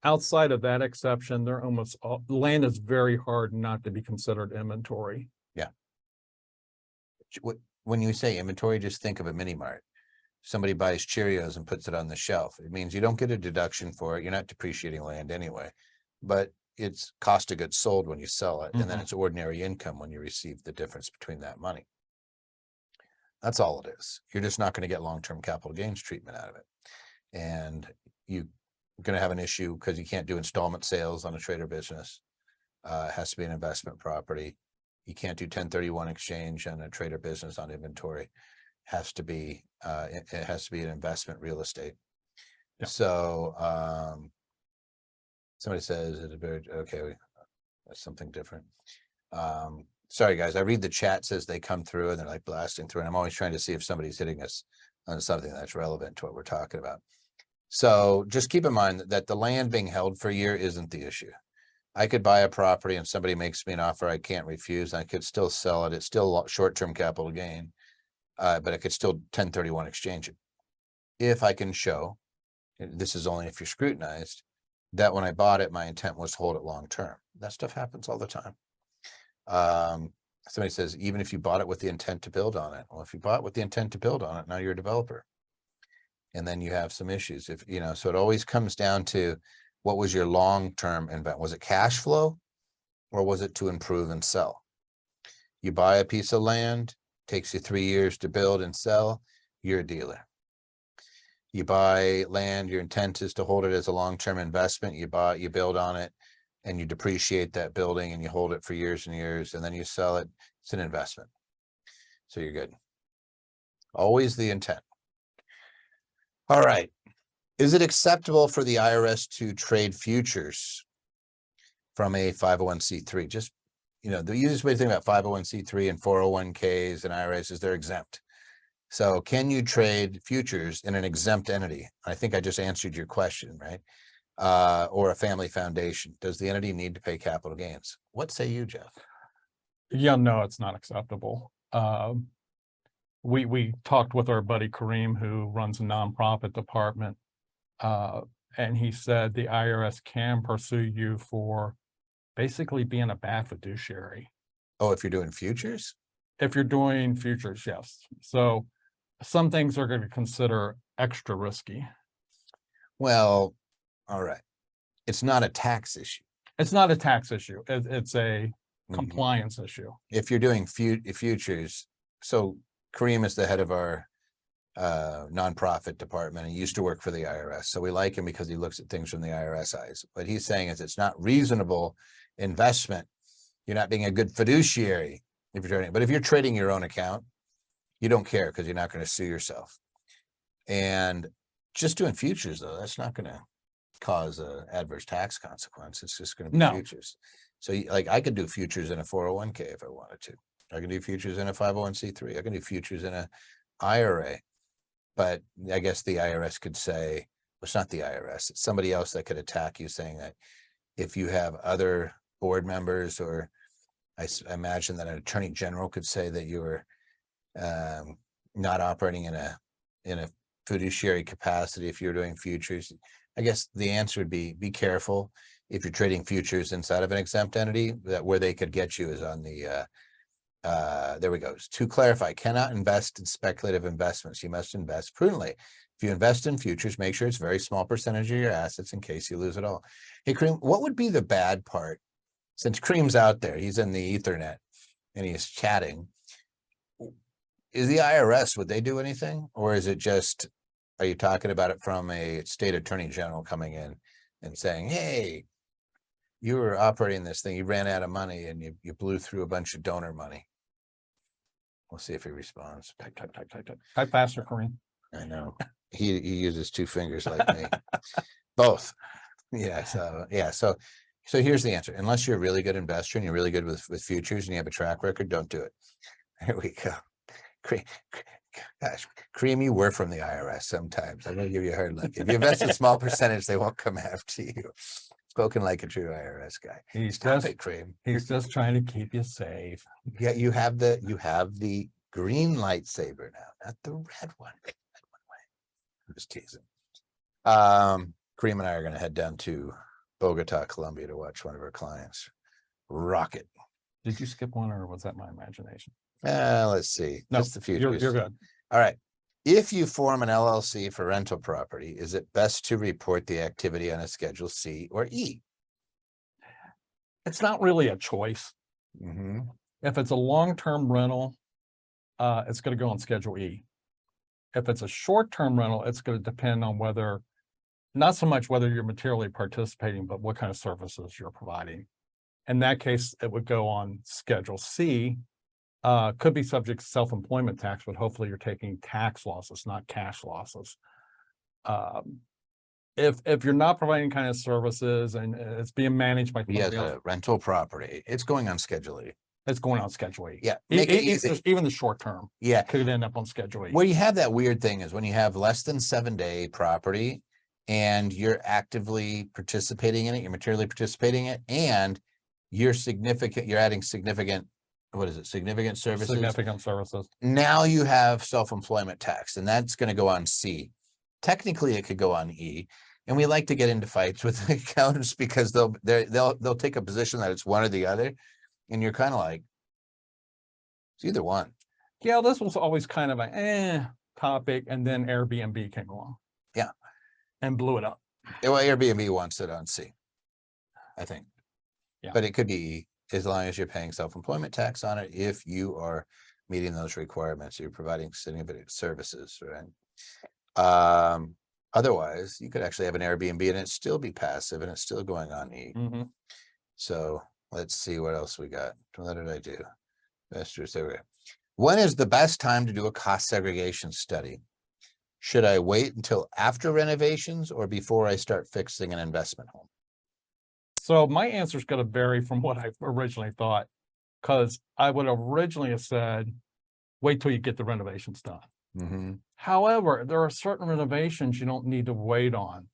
C: Outside of that exception, they're almost all, land is very hard not to be considered inventory.
A: Yeah. When you say inventory, just think of a mini mart. Somebody buys Cheerios and puts it on the shelf. It means you don't get a deduction for it. You're not depreciating land anyway, but it's cost of goods sold when you sell it. And then it's ordinary income when you receive the difference between that money. That's all it is. You're just not going to get long-term capital gains treatment out of it. And you're going to have an issue because you can't do installment sales on a trader business. It has to be an investment property. You can't do 1031 exchange on a trader business on inventory. It has to be an investment real estate. Yeah. So somebody says it's very okay. That's something different. Sorry guys, I read the chat says they come through and they're like blasting through, and I'm always trying to see if somebody's hitting us on something that's relevant to what we're talking about. So just keep in mind that the land being held for a year isn't the issue. I could buy a property and somebody makes me an offer I can't refuse. I could still sell it. It's still short-term capital gain, but I could still 1031 exchange it. If I can show, and this is only if you're scrutinized, that when I bought it, my intent was to hold it long-term. That stuff happens all the time. Somebody says, even if you bought it with the intent to build on it. Well, if you bought with the intent to build on it, now you're a developer. And then you have some issues. If you know, so it always comes down to what was your long-term investment? Was it cash flow or was it to improve and sell? You buy a piece of land, takes you 3 years to build and sell, you're a dealer. You buy land, your intent is to hold it as a long-term investment. You build on it and you depreciate that building and you hold it for years and years and then you sell it. It's an investment. So you're good. Always the intent. All right. Is it acceptable for the IRS to trade futures from a 501c3? Just, you know, the easiest way to think about 501c3 and 401ks and IRAs is they're exempt. So can you trade futures in an exempt entity? I think I just answered your question, right? Or a family foundation. Does the entity need to pay capital gains? What say you, Jeff?
C: Yeah, no, it's not acceptable. We talked with our buddy Kareem, who runs a nonprofit department, and he said the IRS can pursue you for basically being a bad fiduciary.
A: Oh, if you're doing futures?
C: If you're doing futures, yes. So some things are going to consider extra risky.
A: Well, all right. It's not a tax issue.
C: It's not a tax issue. It's a
A: Mhm.
C: compliance issue.
A: If you're doing futures, so Kareem is the head of our nonprofit department and used to work for the IRS. So we like him because he looks at things from the IRS eyes. What he's saying is it's not reasonable investment. You're not being a good fiduciary if you're trading. But if you're trading your own account, you don't care because you're not going to sue yourself. And just doing futures, though, that's not going to cause an adverse tax consequence. It's just going to be
C: No.
A: futures. So like I could do futures in a 401k if I wanted to. I can do futures in a 501c3. I can do futures in a IRA. But I guess the IRS could say, well, it's not the IRS, it's somebody else that could attack you saying that if you have other board members, or I imagine that an attorney general could say that you were not operating in a fiduciary capacity if you're doing futures. I guess the answer would be careful if you're trading futures inside of an exempt entity. That where they could get you is on the there we go. To clarify, cannot invest in speculative investments. You must invest prudently. If you invest in futures, make sure it's a very small percentage of your assets in case you lose it all. Hey, Kareem, what would be the bad part? Since Kareem's out there, he's in the Ethernet and he's chatting. Is the IRS, would they do anything? Or is it just, are you talking about it from a state attorney general coming in and saying, hey, you were operating this thing, you ran out of money and you blew through a bunch of donor money? We'll see if he responds.
C: Type faster, Kareem.
A: I know. He uses two fingers like me. Both. Yeah. So yeah. So here's the answer. Unless you're a really good investor and you're really good with futures and you have a track record, don't do it. Here we go. Gosh, Kareem, you were from the IRS sometimes. I'm gonna give you a hard look. If you invest a small percentage, they won't come after you. Spoken like a true IRS guy.
C: He's
A: Kareem.
C: He's just trying to keep you safe.
A: Yeah, you have the green lightsaber now, not the red one. I'm just teasing. Kareem and I are going to head down to Bogota, Colombia to watch one of our clients rock it.
C: Did you skip one or was that my imagination?
A: Let's see.
C: No,
A: Just the futures.
C: you're good.
A: All right. If you form an LLC for rental property, is it best to report the activity on a Schedule C or E?
C: It's not really a choice.
A: Mm-hmm.
C: If it's a long-term rental, it's going to go on Schedule E. If it's a short-term rental, it's going to depend on whether, not so much whether you're materially participating, but what kind of services you're providing. In that case, it would go on Schedule C. Could be subject to self-employment tax, but hopefully you're taking tax losses, not cash losses. If you're not providing kind of services and it's being managed by
A: He has
C: somebody else,
A: a rental property. It's going on Schedule E.
C: It's going on Schedule E.
A: Yeah, make it easy.
C: Even the short term
A: Yeah,
C: could end up on Schedule E.
A: where you have that weird thing is when you have less than 7-day property and you're actively participating in it, you're materially participating in it, and you're adding significant, what is it? Significant services.
C: Significant services.
A: Now you have self-employment tax, and that's going to go on C. Technically, it could go on E. And we like to get into fights with the accountants because they'll take a position that it's one or the other, and you're kind of like, it's either one.
C: Yeah, this was always kind of a topic, and then Airbnb came along.
A: Yeah.
C: And blew it up.
A: Well, Airbnb wants it on C, I think.
C: Yeah.
A: But it could be E, as long as you're paying self-employment tax on it, if you are meeting those requirements, you're providing significant services, right? Otherwise, you could actually have an Airbnb and it still be passive and it's still going on E.
C: Mhm.
A: So let's see what else we got. What did I do? When is the best time to do a cost segregation study? Should I wait until after renovations or before I start fixing an investment home?
C: So my answer is going to vary from what I originally thought, because I would originally have said, wait till you get the renovations done.
A: Mm-hmm.
C: However, there are certain renovations you don't need to wait on.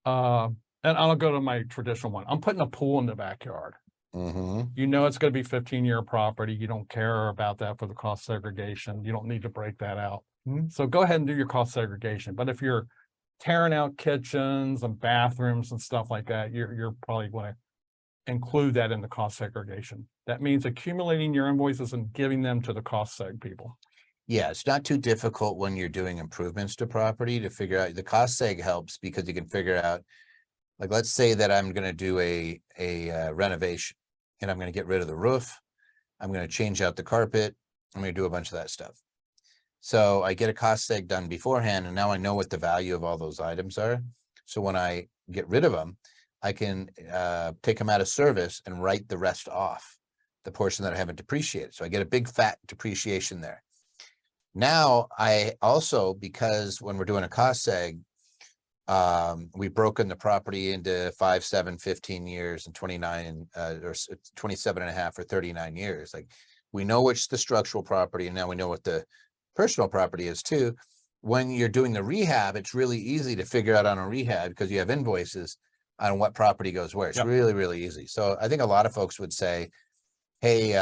C: And I'll go to my traditional one. I'm putting a pool in the backyard.
A: Mm-hmm.
C: You know it's going to be 15-year property. You don't care about that for the cost segregation. You don't need to break that out. So go ahead and do your cost segregation. But if you're tearing out kitchens and bathrooms and stuff like that, you're probably going to include that in the cost segregation. That means accumulating your invoices and giving them to the cost seg people.
A: Yeah, it's not too difficult when you're doing improvements to property to figure out. The cost seg helps because you can figure out, like, let's say that I'm going to do a renovation and I'm going to get rid of the roof. I'm going to change out the carpet. I'm going to do a bunch of that stuff. So I get a cost seg done beforehand, and now I know what the value of all those items are. So when I get rid of them, I can take them out of service and write the rest off, the portion that I haven't depreciated. So I get a big fat depreciation there. Now I also, because when we're doing a cost seg, we've broken the property into 5, 7, 15 years and 29 or 27 and a half or 39 years. Like, we know which the structural property, and now we know what the personal property is too. When you're doing the rehab, it's really easy to figure out on a rehab because you have invoices on what property goes where. It's really, really easy. So I think a lot of folks would say, hey,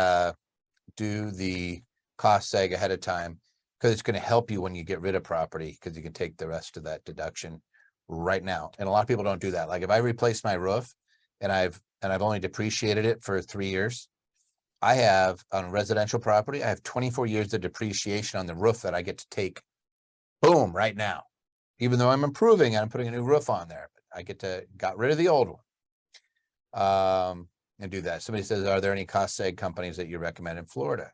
A: do the cost seg ahead of time, because it's going to help you when you get rid of property, because you can take the rest of that deduction right now. And a lot of people don't do that. Like, if I replace my roof and I've only depreciated it for 3 years, I have, on residential property, I have 24 years of depreciation on the roof that I get to take, boom, right now. Even though I'm improving and I'm putting a new roof on there, I got rid of the old one. And do that. Somebody says, are there any cost seg companies that you recommend in Florida?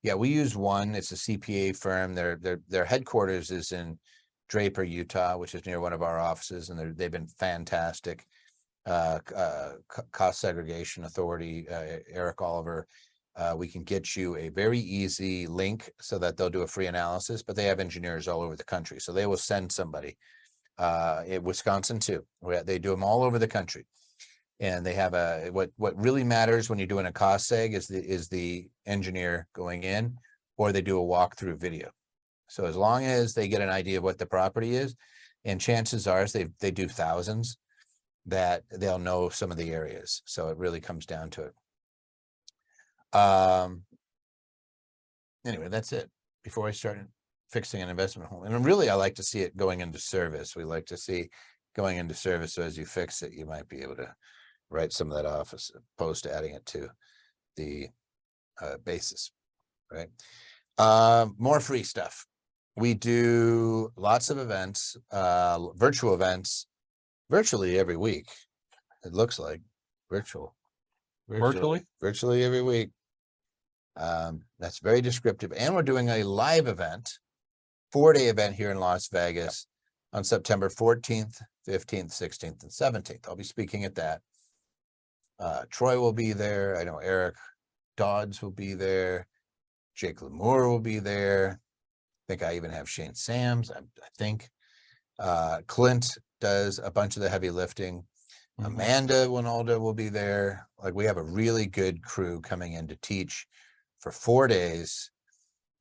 A: Yeah, we use one. It's a CPA firm. Their headquarters is in Draper, Utah, which is near one of our offices, and they've been fantastic. Cost Segregation Authority, Eric Oliver. We can get you a very easy link so that they'll do a free analysis, but they have engineers all over the country. So they will send somebody in Wisconsin too. They do them all over the country. And they have what really matters when you're doing a cost seg is the engineer going in, or they do a walkthrough video. So as long as they get an idea of what the property is, and chances are they do thousands, that they'll know some of the areas. So it really comes down to it. Anyway, that's it. Before I start fixing an investment home, and really I like to see it going into service. We like to see going into service. So as you fix it, you might be able to write some of that off as opposed to adding it to the basis, right? More free stuff. We do lots of events, virtual events, virtually every week. It looks like virtually every week. That's very descriptive. And we're doing a live event, 4-day event here in Las Vegas on September 14th, 15th, 16th, and 17th. I'll be speaking at that. Troy will be there. I know Eric Dodds will be there. Jake Lamour will be there. I think I even have Shane Sams. I think Clint does a bunch of the heavy lifting. Amanda Winalda will be there. Like, we have a really good crew coming in to teach for 4 days.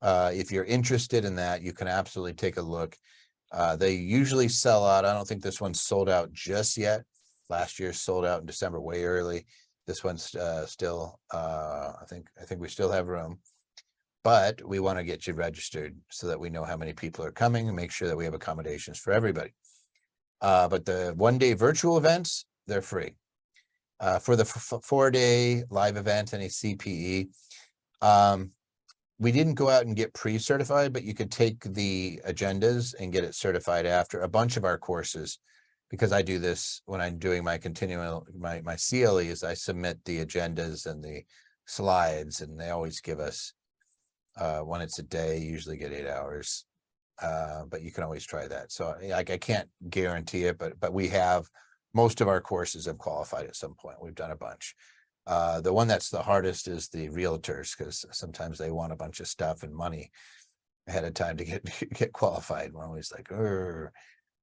A: If you're interested in that, you can absolutely take a look. They usually sell out. I don't think this one's sold out just yet. Last year sold out in December, way early. This one's still, I think we still have room, but we want to get you registered so that we know how many people are coming and make sure that we have accommodations for everybody. But the 1-day virtual events, they're free. For the 4-day live event and a CPE, we didn't go out and get pre-certified, but you could take the agendas and get it certified after. A bunch of our courses, because I do this when I'm doing my continuing, my CLEs, I submit the agendas and the slides, and they always give us, when it's a day, usually get 8 hours. But you can always try that. So I can't guarantee it, but we have, most of our courses have qualified at some point. We've done a bunch. The one that's the hardest is the realtors, because sometimes they want a bunch of stuff and money ahead of time to get qualified. We're always like,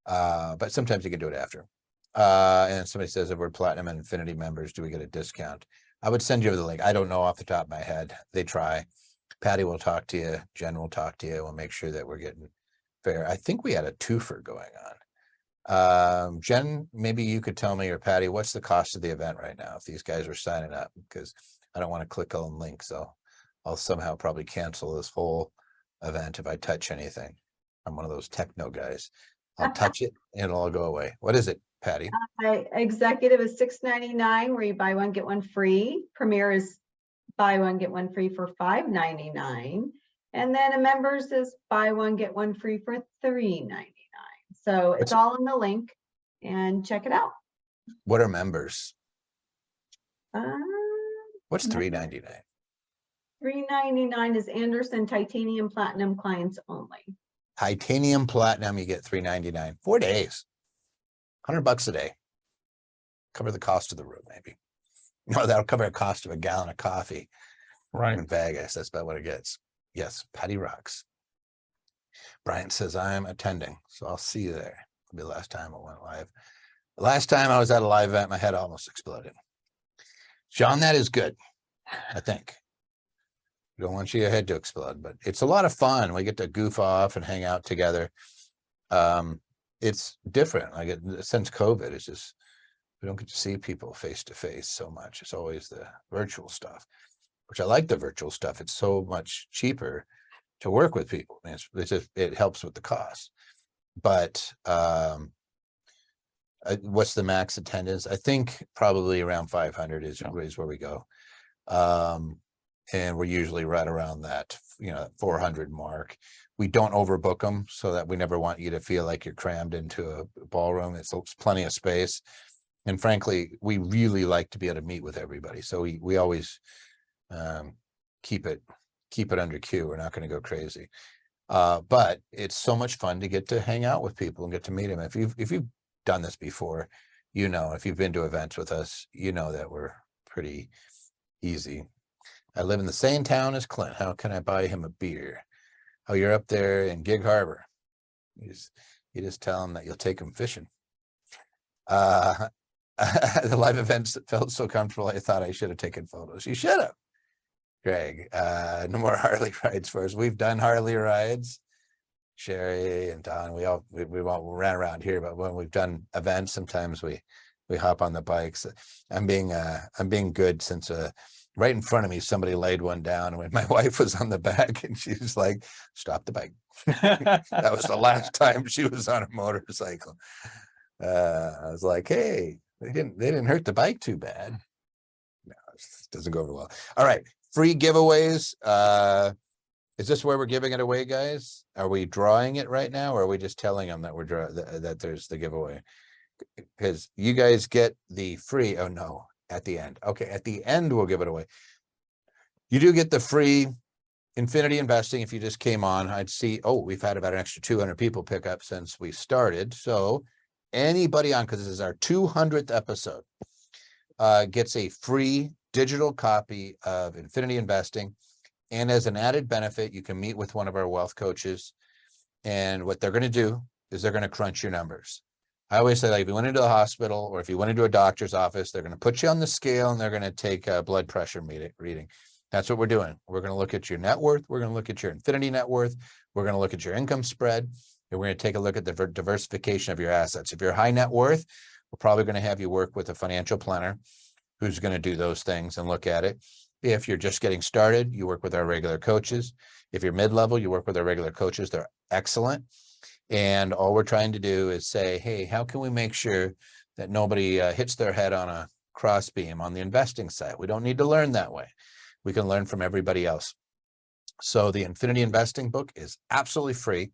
A: but sometimes you can do it after. And somebody says, if we're Platinum and Infinity members, do we get a discount? I would send you the link. I don't know off the top of my head. They try. Patty will talk to you. Jen will talk to you. We'll make sure that we're getting fair. I think we had a twofer going on. Jen, maybe you could tell me, or Patty, what's the cost of the event right now if these guys are signing up? Because I don't want to click on links, so I'll somehow probably cancel this whole event if I touch anything. I'm one of those techno guys. I'll touch it and it'll all go away. What is it, Patty?
D: Executive is $6.99, where you buy one get one free. Premier is buy one get one free for $5.99, and then a members is buy one get one free for $3.99. So it's all in the link, and check it out.
A: What are members? What's $3.99?
D: $3.99 is Anderson Titanium Platinum clients only.
A: Titanium Platinum, you get $3.99. 4 days, $100 a day. Cover the cost of the room, maybe. No, that'll cover the cost of a gallon of coffee.
C: Right.
A: In Vegas, that's about what it gets. Yes, Patty rocks. Brian says, I'm attending, so I'll see you there. It'll be the last time I went live. The last time I was at a live event, my head almost exploded. John, that is good, I think. We don't want your head to explode, but it's a lot of fun. We get to goof off and hang out together. It's different. Since COVID, it's just, we don't get to see people face to face so much. It's always the virtual stuff, which I like the virtual stuff. It's so much cheaper to work with people. It helps with the cost. But what's the max attendance? I think probably around 500 is where we go. And we're usually right around that, 400 mark. We don't overbook them so that we never want you to feel like you're crammed into a ballroom. It's plenty of space. And frankly, we really like to be able to meet with everybody. So we always keep it under queue. We're not going to go crazy. But it's so much fun to get to hang out with people and get to meet them. If you've done this before, if you've been to events with us, that we're pretty easy. I live in the same town as Clint. How can I buy him a beer? Oh, you're up there in Gig Harbor. You just tell him that you'll take him fishing. The live events that felt so comfortable, I thought I should have taken photos. You should have, Greg. No more Harley rides for us. We've done Harley rides. Sherry and Don, we ran around here, but when we've done events, sometimes we hop on the bikes. I'm being good, since right in front of me, somebody laid one down when my wife was on the back, and she was like, stop the bike. That was the last time she was on a motorcycle. I was like, hey, they didn't hurt the bike too bad. No, it doesn't go over well. All right, free giveaways. Is this where we're giving it away, guys? Are we drawing it right now, or are we just telling them that that there's the giveaway? Because you guys get the free. Oh no, at the end. Okay, at the end we'll give it away. You do get the free Infinity Investing. If you just came on, I'd see, we've had about an extra 200 people pick up since we started. So anybody on, because this is our 200th episode, gets a free digital copy of Infinity Investing. And as an added benefit, you can meet with one of our wealth coaches. And what they're going to do is they're going to crunch your numbers. I always say, like, if you went into the hospital or if you went into a doctor's office, they're going to put you on the scale and they're going to take a blood pressure reading. That's what we're doing. We're going to look at your net worth. We're going to look at your infinity net worth. We're going to look at your income spread. And we're going to take a look at the diversification of your assets. If you're high net worth, we're probably going to have you work with a financial planner who's going to do those things and look at it. If you're just getting started, you work with our regular coaches. If you're mid-level, you work with our regular coaches. They're excellent. And all we're trying to do is say, hey, how can we make sure that nobody hits their head on a crossbeam on the investing side? We don't need to learn that way. We can learn from everybody else. So the Infinity Investing book is absolutely free.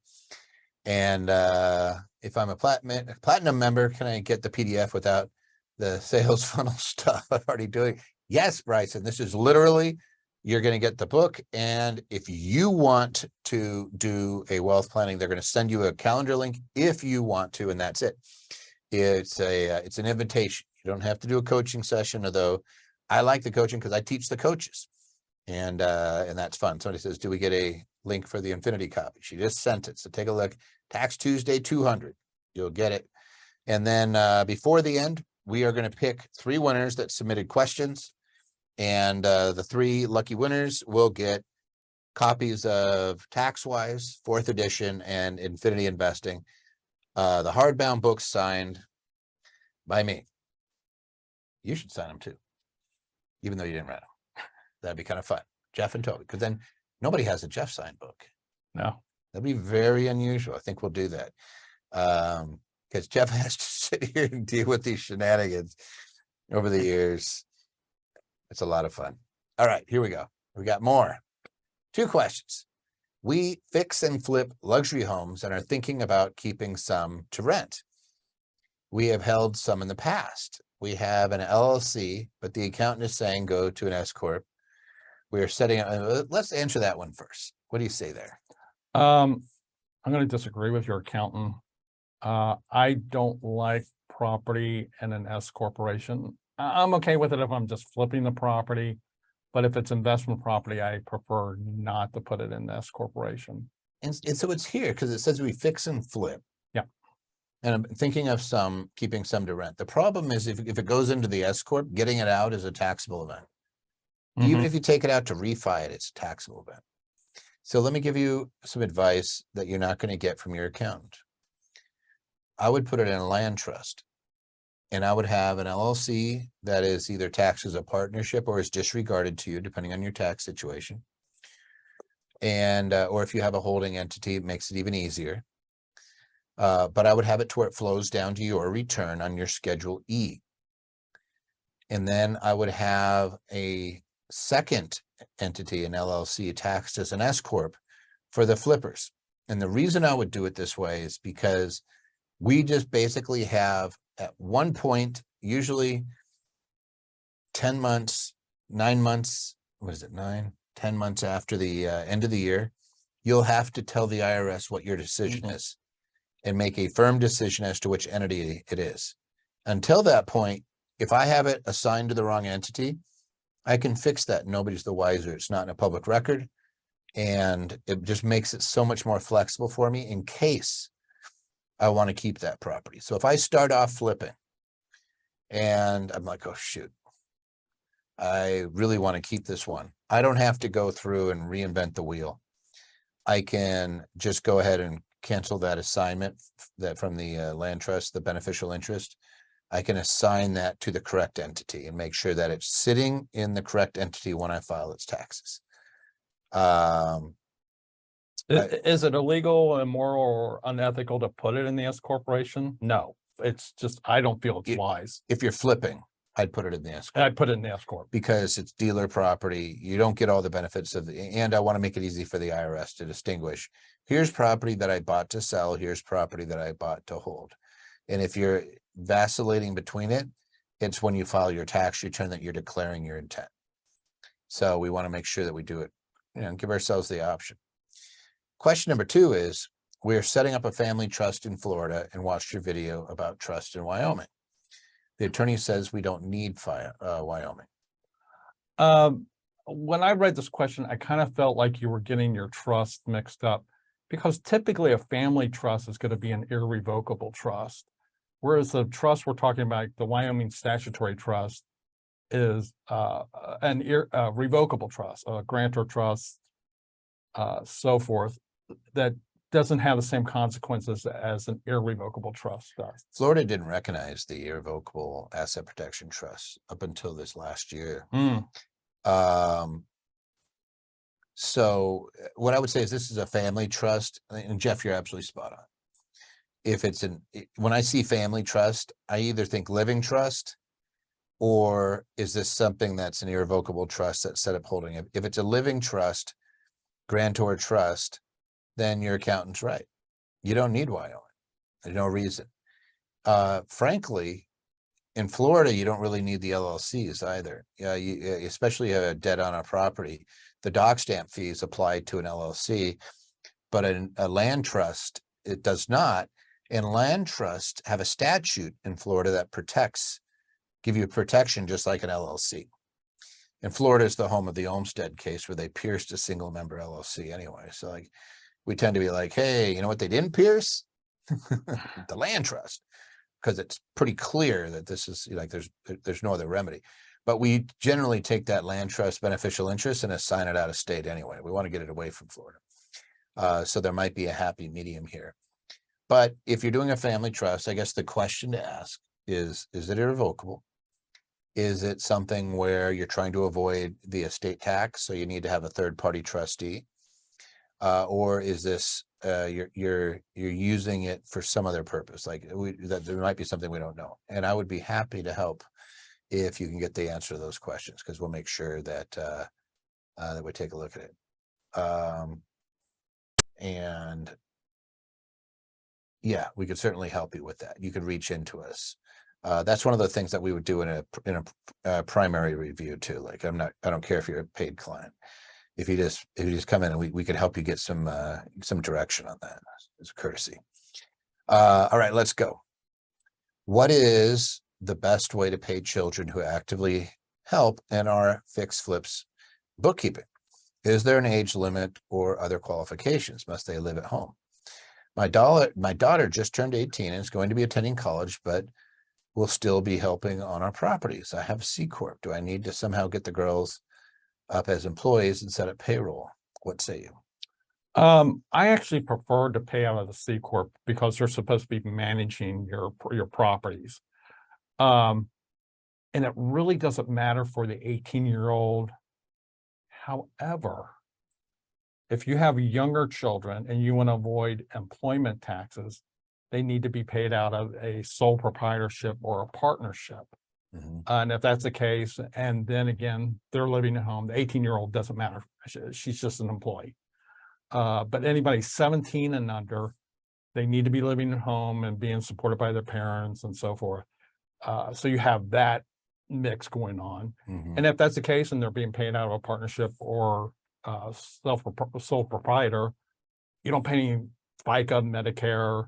A: And if I'm a platinum member, can I get the PDF without the sales funnel stuff I'm already doing? Yes, Bryson, this is literally, you're going to get the book. And if you want to do a wealth planning, they're going to send you a calendar link if you want to, and that's it. It's an invitation. You don't have to do a coaching session, although I like the coaching because I teach the coaches. And that's fun. Somebody says, do we get a link for the Infinity copy? She just sent it. So take a look. Tax Tuesday 200. You'll get it. And then before the end, we are going to pick 3 winners that submitted questions. And the 3 lucky winners will get copies of TaxWise, 4th edition, and Infinity Investing. The hardbound books signed by me. You should sign them too, even though you didn't write them. That'd be kind of fun. Jeff and Toby, because then nobody has a Jeff signed book.
C: No.
A: That'd be very unusual. I think we'll do that. Because Jeff has to sit here and deal with these shenanigans over the years. It's a lot of fun. All right, here we go. We got more. 2 questions. We fix and flip luxury homes and are thinking about keeping some to rent. We have held some in the past. We have an LLC, but the accountant is saying go to an S-corp. We are setting up, let's answer that one first. What do you say there?
C: I'm going to disagree with your accountant. I don't like property in an S corporation. I'm okay with it if I'm just flipping the property, but if it's investment property, I prefer not to put it in the S corporation.
A: And so it's here because it says we fix and flip.
C: Yeah.
A: And I'm thinking of keeping some to rent. The problem is if it goes into the S-corp, getting it out is a taxable event. Even if you take it out to refi it, it's a taxable event. So let me give you some advice that you're not going to get from your accountant. I would put it in a land trust, and I would have an LLC that is either taxed as a partnership or is disregarded to you, depending on your tax situation. And or if you have a holding entity, it makes it even easier. But I would have it to where it flows down to your return on your Schedule E. And then I would have a second entity, an LLC, taxed as an S-corp for the flippers. And the reason I would do it this way is because we just basically have at one point, usually 10 months, 9 months, what is it, 10 months after the end of the year, you'll have to tell the IRS what your decision is and make a firm decision as to which entity it is. Until that point, if I have it assigned to the wrong entity, I can fix that. Nobody's the wiser. It's not in a public record. And it just makes it so much more flexible for me in case I want to keep that property. So if I start off flipping and I'm like, oh, shoot, I really want to keep this one. I don't have to go through and reinvent the wheel. I can just go ahead and cancel that assignment that from the land trust, the beneficial interest. I can assign that to the correct entity and make sure that it's sitting in the correct entity when I file its taxes.
C: Is it illegal, immoral, or unethical to put it in the S corporation? No, it's just, I don't feel it's wise.
A: If you're flipping, I'd put it in the S-corp.
C: I'd put it in the S corp.
A: Because it's dealer property. You don't get all the benefits of and I want to make it easy for the IRS to distinguish. Here's property that I bought to sell. Here's property that I bought to hold. And if you're vacillating between it, it's when you file your tax return that you're declaring your intent. So we want to make sure that we do it, give ourselves the option. Question number 2 is, we're setting up a family trust in Florida and watched your video about trust in Wyoming. The attorney says we don't need Wyoming.
C: When I read this question, I kind of felt like you were getting your trust mixed up, because typically a family trust is going to be an irrevocable trust. Whereas the trust we're talking about, the Wyoming Statutory Trust, is revocable trust, a grantor trust, so forth, that doesn't have the same consequences as an irrevocable trust does.
A: Florida didn't recognize the irrevocable asset protection trust up until this last year.
C: Mm,
A: So what I would say is this is a family trust, and Jeff, you're absolutely spot on. If it's when I see family trust, I either think living trust, or is this something that's an irrevocable trust that's set up holding it? If it's a living trust, grantor trust, then your accountant's right. You don't need Wyoming. There's no reason. Frankly, in Florida, you don't really need the LLCs either. Yeah, you especially have a debt on a property. The doc stamp fees apply to an LLC, but a land trust, it does not. And land trusts have a statute in Florida that give you protection just like an LLC. And Florida is the home of the Olmstead case where they pierced a single member LLC anyway. So like, we tend to be like, hey, you know what they didn't pierce? The land trust, because it's pretty clear that this is like, there's no other remedy. But we generally take that land trust beneficial interest and assign it out of state anyway. We want to get it away from Florida. So there might be a happy medium here. But if you're doing a family trust, I guess the question to ask is it irrevocable? Is it something where you're trying to avoid the estate tax, so you need to have a third-party trustee? Or is this you're using it for some other purpose? Like that there might be something we don't know. And I would be happy to help if you can get the answer to those questions, because we'll make sure that that we take a look at it. And yeah, we could certainly help you with that. You could reach into us. That's one of the things that we would do in a primary review too. Like I don't care if you're a paid client. If you just come in and we could help you get some direction on that as a courtesy. All right, let's go. What is the best way to pay children who actively help in our fix flips bookkeeping? Is there an age limit or other qualifications? Must they live at home? My daughter just turned 18 and is going to be attending college, but will still be helping on our properties. I have a C-corp. Do I need to somehow get the girls up as employees and set up payroll? What say you?
C: I actually prefer to pay out of the C-corp because they're supposed to be managing your properties. And it really doesn't matter for the 18-year-old. However, if you have younger children and you want to avoid employment taxes, they need to be paid out of a sole proprietorship or a partnership.
A: Mm-hmm.
C: And if that's the case, and then again, they're living at home, the 18-year-old doesn't matter. She's just an employee. But anybody 17 and under, they need to be living at home and being supported by their parents and so forth. So you have that mix going on.
A: Mm-hmm.
C: And if that's the case, and they're being paid out of a partnership or sole proprietor, you don't pay any FICA, Medicare,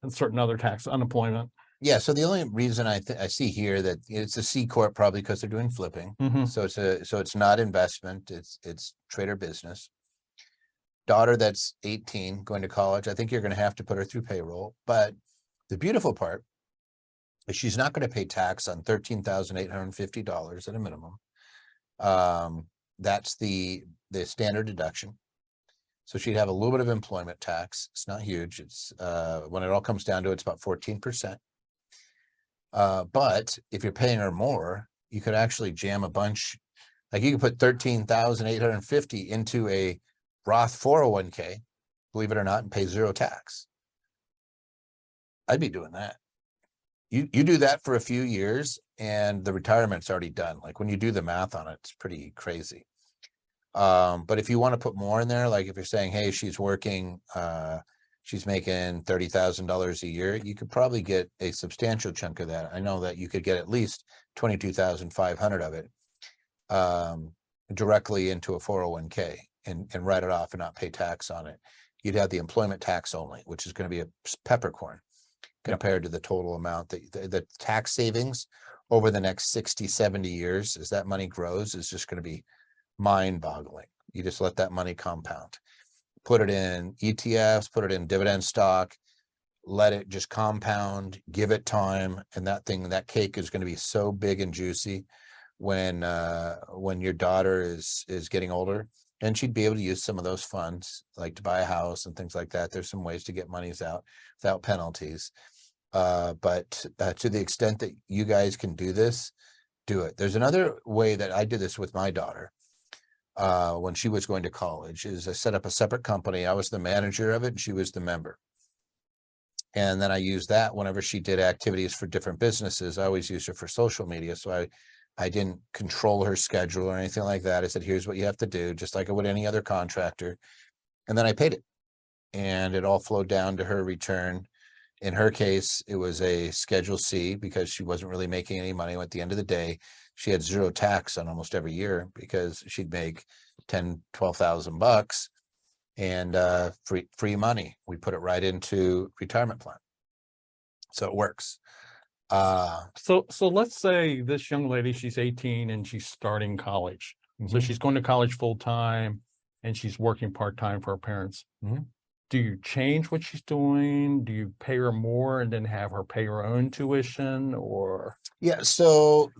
C: and certain other tax, unemployment.
A: Yeah, so the only reason I see here that it's a C corp, probably because they're doing flipping.
C: Mhm.
A: So it's not investment, it's trade or business. Daughter that's 18 going to college, I think you're going to have to put her through payroll. But the beautiful part is she's not going to pay tax on $13,850 at a minimum. That's the standard deduction. So she'd have a little bit of employment tax. It's not huge. It's when it all comes down to it, it's about 14%. But if you're paying her more, you could actually jam a bunch. Like you could put 13,850 into a Roth 401k, believe it or not, and pay zero tax. I'd be doing that. You do that for a few years and the retirement's already done. Like when you do the math on it, it's pretty crazy. But if you want to put more in there, like if you're saying, hey, she's working, she's making $30,000 a year, you could probably get a substantial chunk of that. I know that you could get at least 22,500 of it directly into a 401k and write it off and not pay tax on it. You'd have the employment tax only, which is going to be a peppercorn compared to the total amount that the tax savings over the next 60, 70 years as that money grows is just going to be mind-boggling. You just let that money compound. Put it in ETFs, put it in dividend stock, let it just compound, give it time, and that cake is going to be so big and juicy when your daughter is getting older, and she'd be able to use some of those funds, like to buy a house and things like that. There's some ways to get monies out without penalties. But to the extent that you guys can do this, do it. There's another way that I did this with my daughter when she was going to college, is I set up a separate company. I was the manager of it and she was the member. And then I used that whenever she did activities for different businesses. I always used her for social media. So I didn't control her schedule or anything like that. I said, here's what you have to do, just like I would any other contractor. And then I paid it. And it all flowed down to her return. In her case, it was a Schedule C because she wasn't really making any money. At the end of the day, she had zero tax on almost every year because she'd make 10, 12,000 bucks and free money. We put it right into retirement plan. So it works.
C: So let's say this young lady, she's 18 and she's starting college. So
A: Mhm.
C: she's going to college full time and she's working part time for her parents.
A: Mhm.
C: Do you change what she's doing? Do you pay her more and then have her pay her own tuition, or?
A: Yeah, so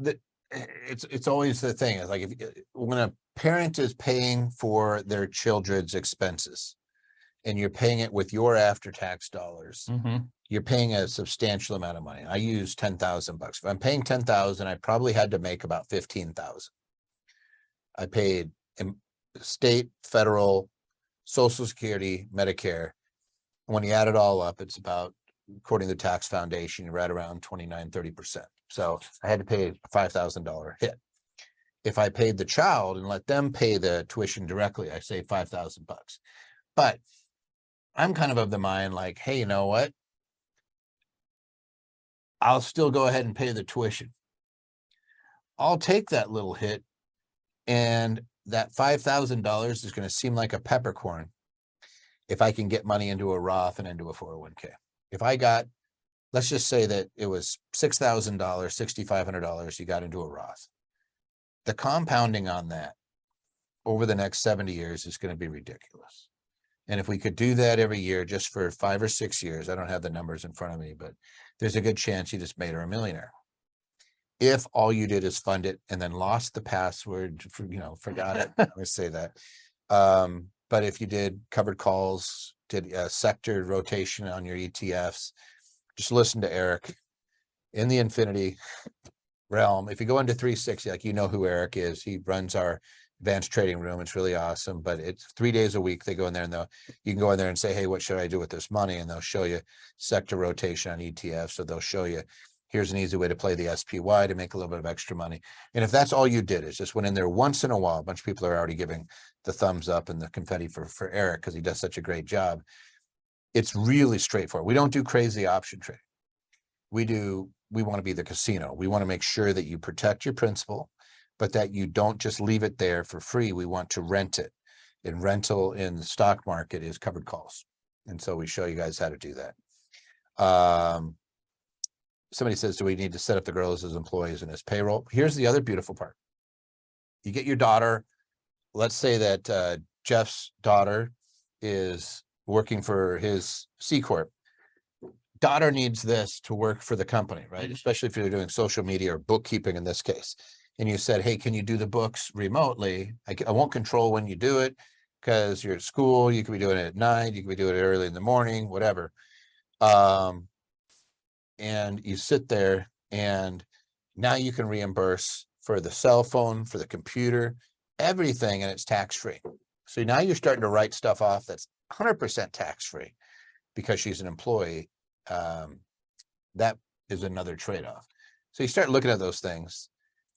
A: it's always the thing. It's like when a parent is paying for their children's expenses and you're paying it with your after-tax dollars, you're paying a substantial amount of money. I use 10,000 bucks. If I'm paying 10,000, I probably had to make about 15,000. I paid state, federal, Social Security, Medicare. When you add it all up, it's about, according to the tax foundation, you're right around 29-30%. So I had to pay a $5,000 hit. If I paid the child and let them pay the tuition directly, I save 5,000 bucks. But I'm kind of the mind like, hey, you know what? I'll still go ahead and pay the tuition. I'll take that little hit, and that $5,000 is going to seem like a peppercorn if I can get money into a Roth and into a 401k. If I got, let's just say that it was $6,000, $6,500, you got into a Roth. The compounding on that over the next 70 years is going to be ridiculous. And if we could do that every year just for 5 or 6 years, I don't have the numbers in front of me, but there's a good chance you just made her a millionaire. If all you did is fund it and then lost the password, forgot it, I'm going to say that. But if you did covered calls, did a sector rotation on your ETFs, just listen to Eric in the infinity realm. If you go into 360, like, you know who Eric is, he runs our advanced trading room. It's really awesome, but it's 3 days a week. They go in there and you can go in there and say, hey, what should I do with this money? And they'll show you sector rotation on ETFs. So they'll show you, here's an easy way to play the SPY to make a little bit of extra money. And if that's all you did is just went in there once in a while, a bunch of people are already giving the thumbs up and the confetti for Eric because he does such a great job. It's really straightforward. We don't do crazy option trading. We want to be the casino. We want to make sure that you protect your principal, but that you don't just leave it there for free. We want to rent it. And rental in the stock market is covered calls. And so we show you guys how to do that. Somebody says, do we need to set up the girls as employees in his payroll? Here's the other beautiful part. You get your daughter. Let's say that Jeff's daughter is working for his C-corp. Daughter needs this to work for the company, right? Especially if you're doing social media or bookkeeping in this case. And you said, hey, can you do the books remotely? I won't control when you do it because you're at school. You could be doing it at night. You could be doing it early in the morning, whatever. And you sit there and now you can reimburse for the cell phone, for the computer, everything, and it's tax-free. So now you're starting to write stuff off that's 100% tax-free because she's an employee. That is another trade-off. So you start looking at those things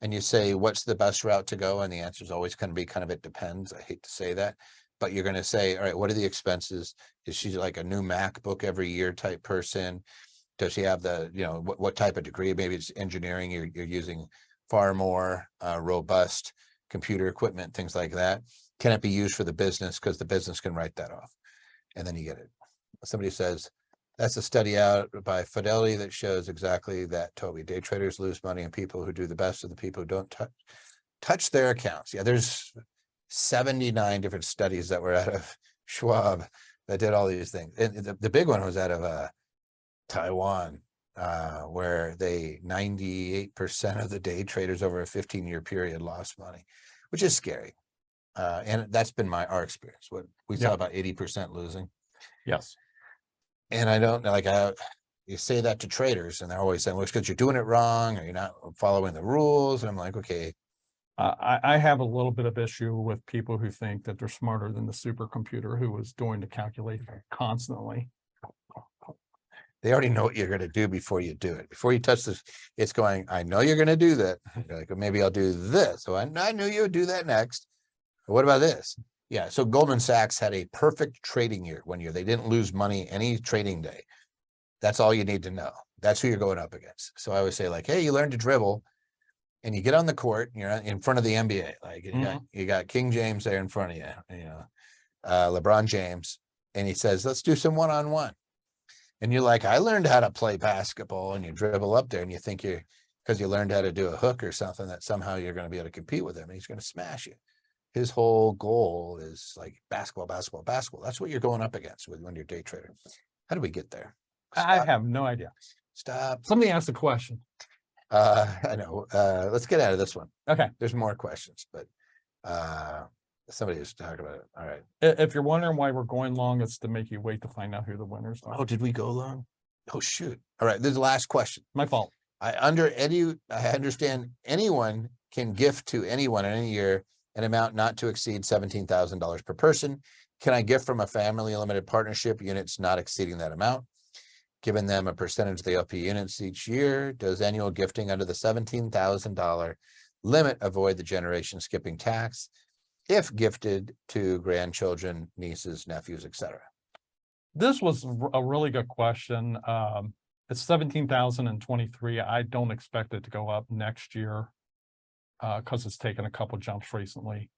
A: and you say, what's the best route to go? And the answer is always going to be kind of, it depends. I hate to say that, but you're going to say, all right, what are the expenses? Is she like a new MacBook every year type person? Does she have the, what type of degree? Maybe it's engineering. You're using far more robust computer equipment, things like that. Can it be used for the business? Because the business can write that off. And then you get it. Somebody says, that's a study out by Fidelity that shows exactly that, Toby. Day traders lose money, and people who do the best are the people who don't touch their accounts. Yeah, there's 79 different studies that were out of Schwab that did all these things. And the big one was out of Taiwan, where 98% of the day traders over a 15-year period lost money, which is scary. And that's been our experience. What we saw
C: Yeah.
A: about 80% losing.
C: Yes.
A: And I don't like, you say that to traders and they're always saying, well, it's because you're doing it wrong or you're not following the rules. And I'm like, okay,
C: I have a little bit of issue with people who think that they're smarter than the supercomputer who was doing the calculation constantly.
A: they already know what you're going to do before you do it. Before you touch this, it's going, I know you're going to do that. You're like, well, maybe I'll do this. So I knew you would do that next. What about this? Yeah. So Goldman Sachs had a perfect trading year 1 year. They didn't lose money any trading day. That's all you need to know. That's who you're going up against. So I always say like, hey, you learn to dribble and you get on the court, you're in front of the NBA. Like you got King James there in front of you, LeBron James. And he says, let's do some one-on-one. And you're like, I learned how to play basketball, and you dribble up there and you think because you learned how to do a hook or something, that somehow you're going to be able to compete with him and he's going to smash you. His whole goal is like basketball, basketball, basketball. That's what you're going up against when you're day trading. How do we get there?
C: I have no idea.
A: Stop.
C: Somebody asked a question.
A: I know. Let's get out of this one.
C: Okay.
A: There's more questions, but somebody was talking about it. All right.
C: If you're wondering why we're going long, it's to make you wait to find out who the winners are.
A: Oh, did we go long? Oh, shoot. All right. This is the last question.
C: My fault.
A: I understand anyone can gift to anyone in any year an amount not to exceed $17,000 per person. Can I gift from a family limited partnership units not exceeding that amount? Giving them a percentage of the LP units each year. Does annual gifting under the $17,000 limit avoid the generation skipping tax if gifted to grandchildren, nieces, nephews, etc.?
C: This was a really good question. It's 17,023. I don't expect it to go up next year because it's taken a couple jumps recently.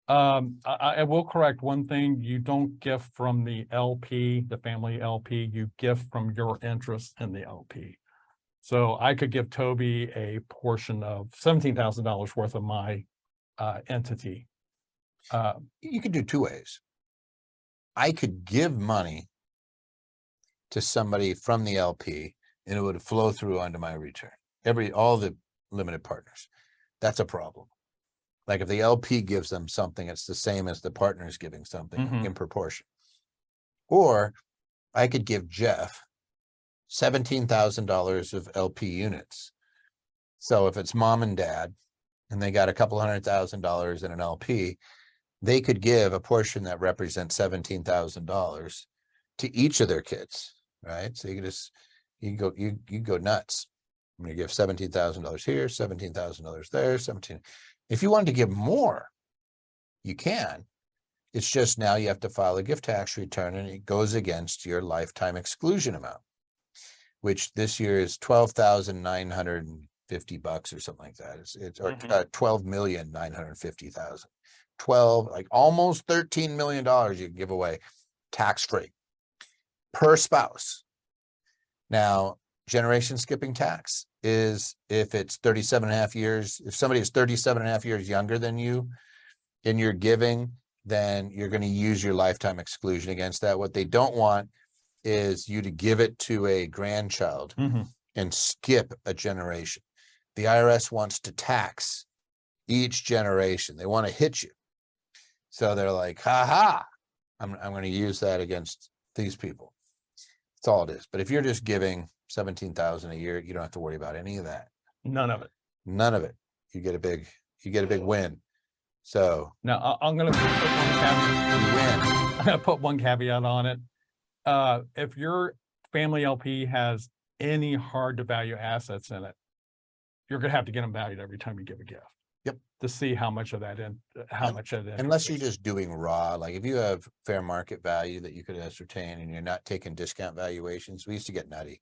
C: I will correct one thing. You don't gift from the LP, the family LP, you gift from your interest in the LP. So I could give Toby a portion of $17,000 worth of my entity.
A: You could do two ways. I could give money to somebody from the LP and it would flow through onto my return. All the limited partners. That's a problem. Like if the LP gives them something, it's the same as the partners giving something in proportion. Or I could give Jeff $17,000 of LP units. So if it's mom and dad and they got a couple $100,000 in an LP, they could give a portion that represents $17,000 to each of their kids, right? So you can go nuts. I'm going to give $17,000 here, $17,000 there, 17. If you wanted to give more, you can. It's just now you have to file a gift tax return and it goes against your lifetime exclusion amount, which this year is $12,950 or something like that. It's or $12,950,000. 12, like almost $13 million you can give away tax-free per spouse. Now, generation skipping tax is if it's 37 and a half years, if somebody is 37 and a half years younger than you in your giving, then you're going to use your lifetime exclusion against that. What they don't want is you to give it to a grandchild and skip a generation. The IRS wants to tax each generation. They want to hit you. So they're like, I'm going to use that against these people. That's all it is. But if you're just giving $17,000 a year, you don't have to worry about any of that.
C: None of it.
A: None of it. You get a big win. So
C: now I'm going to put one caveat on it. If your family LP has any hard to value assets in it, you're going to have to get them valued every time you give a gift.
A: Yep.
C: To see how much of that
A: unless you're just doing raw, like if you have fair market value that you could ascertain and you're not taking discount valuations. We used to get nutty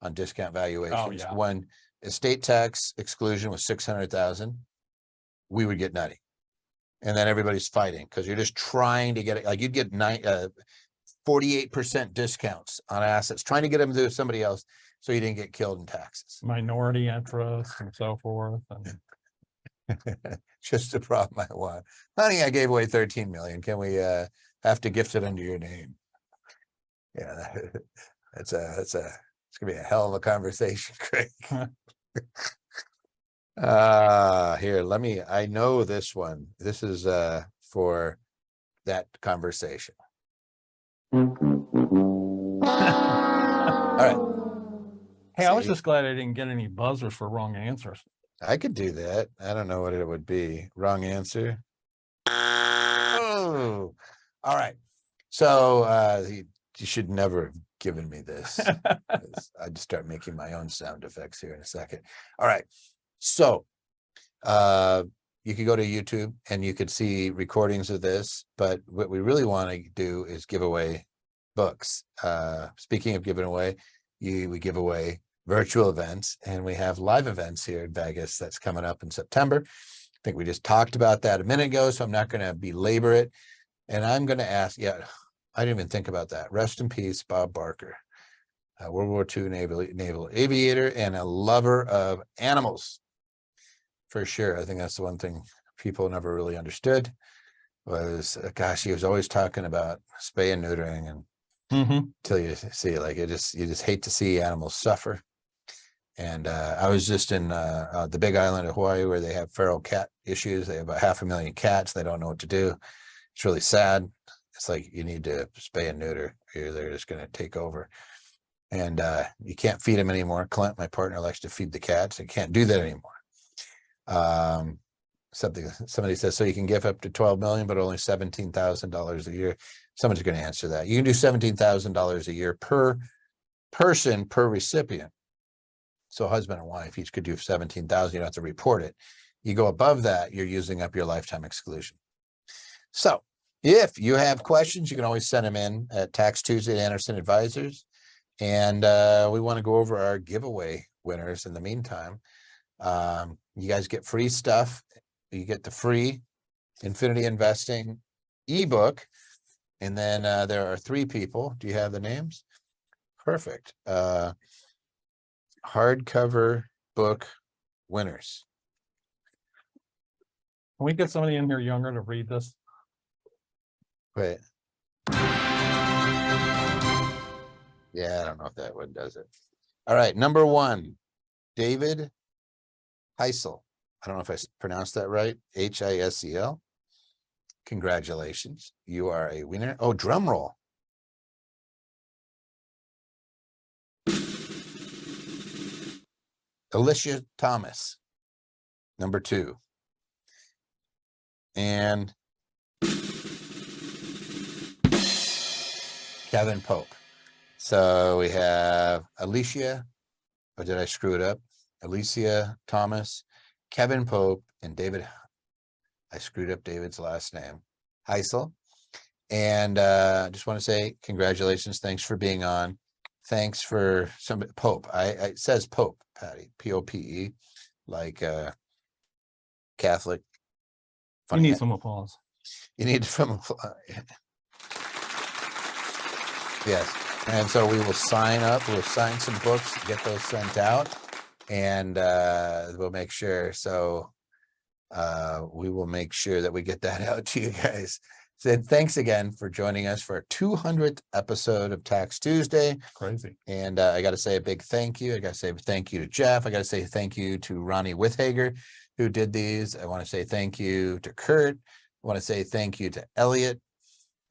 A: on discount valuations.
C: Oh, yeah.
A: When estate tax exclusion was 600,000, we would get nutty. And then everybody's fighting because you're just trying to get it. Like you'd get 48% discounts on assets, trying to get them to somebody else so you didn't get killed in taxes.
C: Minority interests and so forth. And
A: just the problem I want. Honey, I gave away 13 million. Can we have to gift it under your name? Yeah, that's a It's gonna be a hell of a conversation, Craig. Here, I know this one. This is for that conversation. All right.
C: Hey, I was
A: See?
C: just glad I didn't get any buzzers for wrong answers.
A: I could do that. I don't know what it would be. Wrong answer. Oh, all right. So you should never have given me this. 'Cause I'd start making my own sound effects here in a second. All right. So you could go to YouTube and you could see recordings of this, but what we really want to do is give away books. Speaking of giving away, we give away virtual events, and we have live events here in Vegas that's coming up in September. I think we just talked about that a minute ago, so I'm not going to belabor it. And I'm going to ask, I didn't even think about that. Rest in peace, Bob Barker, World War II naval aviator and a lover of animals. For sure. I think that's the one thing people never really understood was, gosh, he was always talking about spay and neutering, and till you see, like, you just hate to see animals suffer. And I was just in the big island of Hawaii where they have feral cat issues. They have about 500,000 cats. They don't know what to do. It's really sad. It's like you need to spay and neuter, or they're just going to take over. And you can't feed them anymore. Clint, my partner, likes to feed the cats. You can't do that anymore. Somebody says, so you can give up to 12 million, but only $17,000 a year. Somebody's going to answer that. You can do $17,000 a year per person per recipient. So husband and wife each could do 17,000. You don't have to report it. You go above that, you're using up your lifetime exclusion. So if you have questions, you can always send them in at Tax Tuesday at Anderson Advisors. And we want to go over our giveaway winners in the meantime. You guys get free stuff. You get the free Infinity Investing ebook. And then there are 3 people. Do you have the names? Perfect. Hardcover book winners.
C: Can we get somebody in here younger to read this?
A: Wait. Yeah, I don't know if that one does it. All right, number 1, David Heisel. I don't know if I pronounced that right. Hisel. Congratulations. You are a winner. Oh, drum roll. Alicia Thomas, number 2. And Kevin Pope. So we have Alicia, or did I screw it up? Alicia Thomas, Kevin Pope, and David. I screwed up David's last name, Heisel. And I just want to say congratulations. Thanks for being on. Thanks for some Pope. It says Pope, Patty, Pope, like Catholic.
C: You need some applause.
A: You need some applause. Yes. And so we will sign up. We'll sign some books, get those sent out, and we'll make sure. So we will make sure that we get that out to you guys. So thanks again for joining us for our 200th episode of Tax Tuesday.
C: Crazy.
A: And I got to say a big thank you. I got to say thank you to Jeff. I got to say thank you to Ronnie Withager, who did these. I want to say thank you to Kurt. I want to say thank you to Elliot.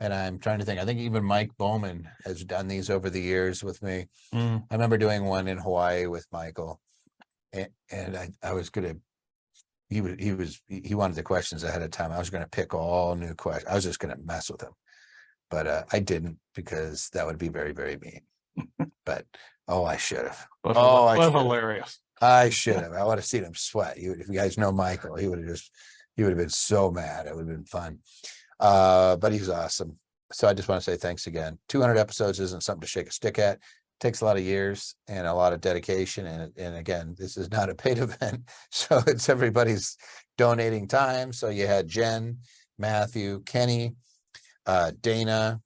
A: And I'm trying to think, I think even Mike Bowman has done these over the years with me. I remember doing one in Hawaii with Michael. And I was going to, he wanted the questions ahead of time. I was going to pick all new questions. I was just going to mess with him, but I didn't, because that would be very, very mean. But I should have.
C: But hilarious.
A: I should have. I would have seen him sweat. If you guys know Michael, he would have been so mad. It would have been fun. But he's awesome. So I just want to say thanks again. 200 episodes isn't something to shake a stick at. It takes a lot of years and a lot of dedication. And again, this is not a paid event. So it's everybody's donating time. So you had Jen, Matthew, Kenny, Dana.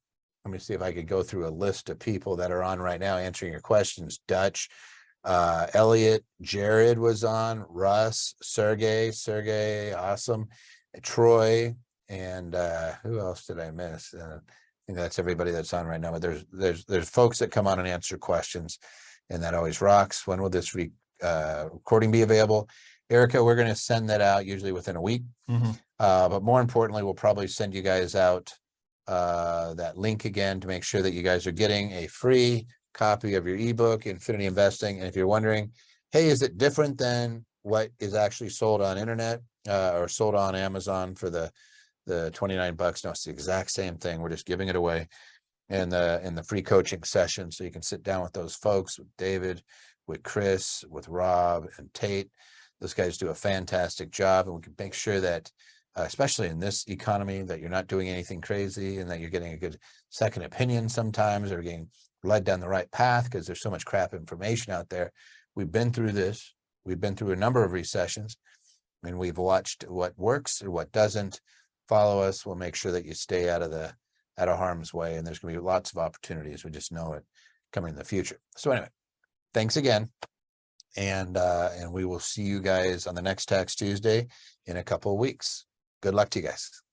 A: Let me see if I could go through a list of people that are on right now answering your questions. Dutch, Elliot, Jared was on, Russ, Sergey, awesome, Troy, and who else did I miss? I think that's everybody that's on right now. But there's folks that come on and answer questions, and that always rocks. When will this recording be available? Erica, we're going to send that out usually within a week. But more importantly, we'll probably send you guys out that link again to make sure that you guys are getting a free copy of your ebook, Infinity Investing. And if you're wondering, hey, is it different than what is actually sold on internet or sold on Amazon for the $29? No, it's the exact same thing. We're just giving it away in the free coaching session. So you can sit down with those folks, with David, with Chris, with Rob and Tate. Those guys do a fantastic job, and we can make sure that, especially in this economy, that you're not doing anything crazy and that you're getting a good second opinion sometimes, or getting led down the right path, because there's so much crap information out there. We've been through this. We've been through a number of recessions, and we've watched what works and what doesn't. Follow us. We'll make sure that you stay out of harm's way, and there's going to be lots of opportunities. We just know it coming in the future. So anyway, thanks again. And we will see you guys on the next Tax Tuesday in a couple of weeks. Good luck to you guys.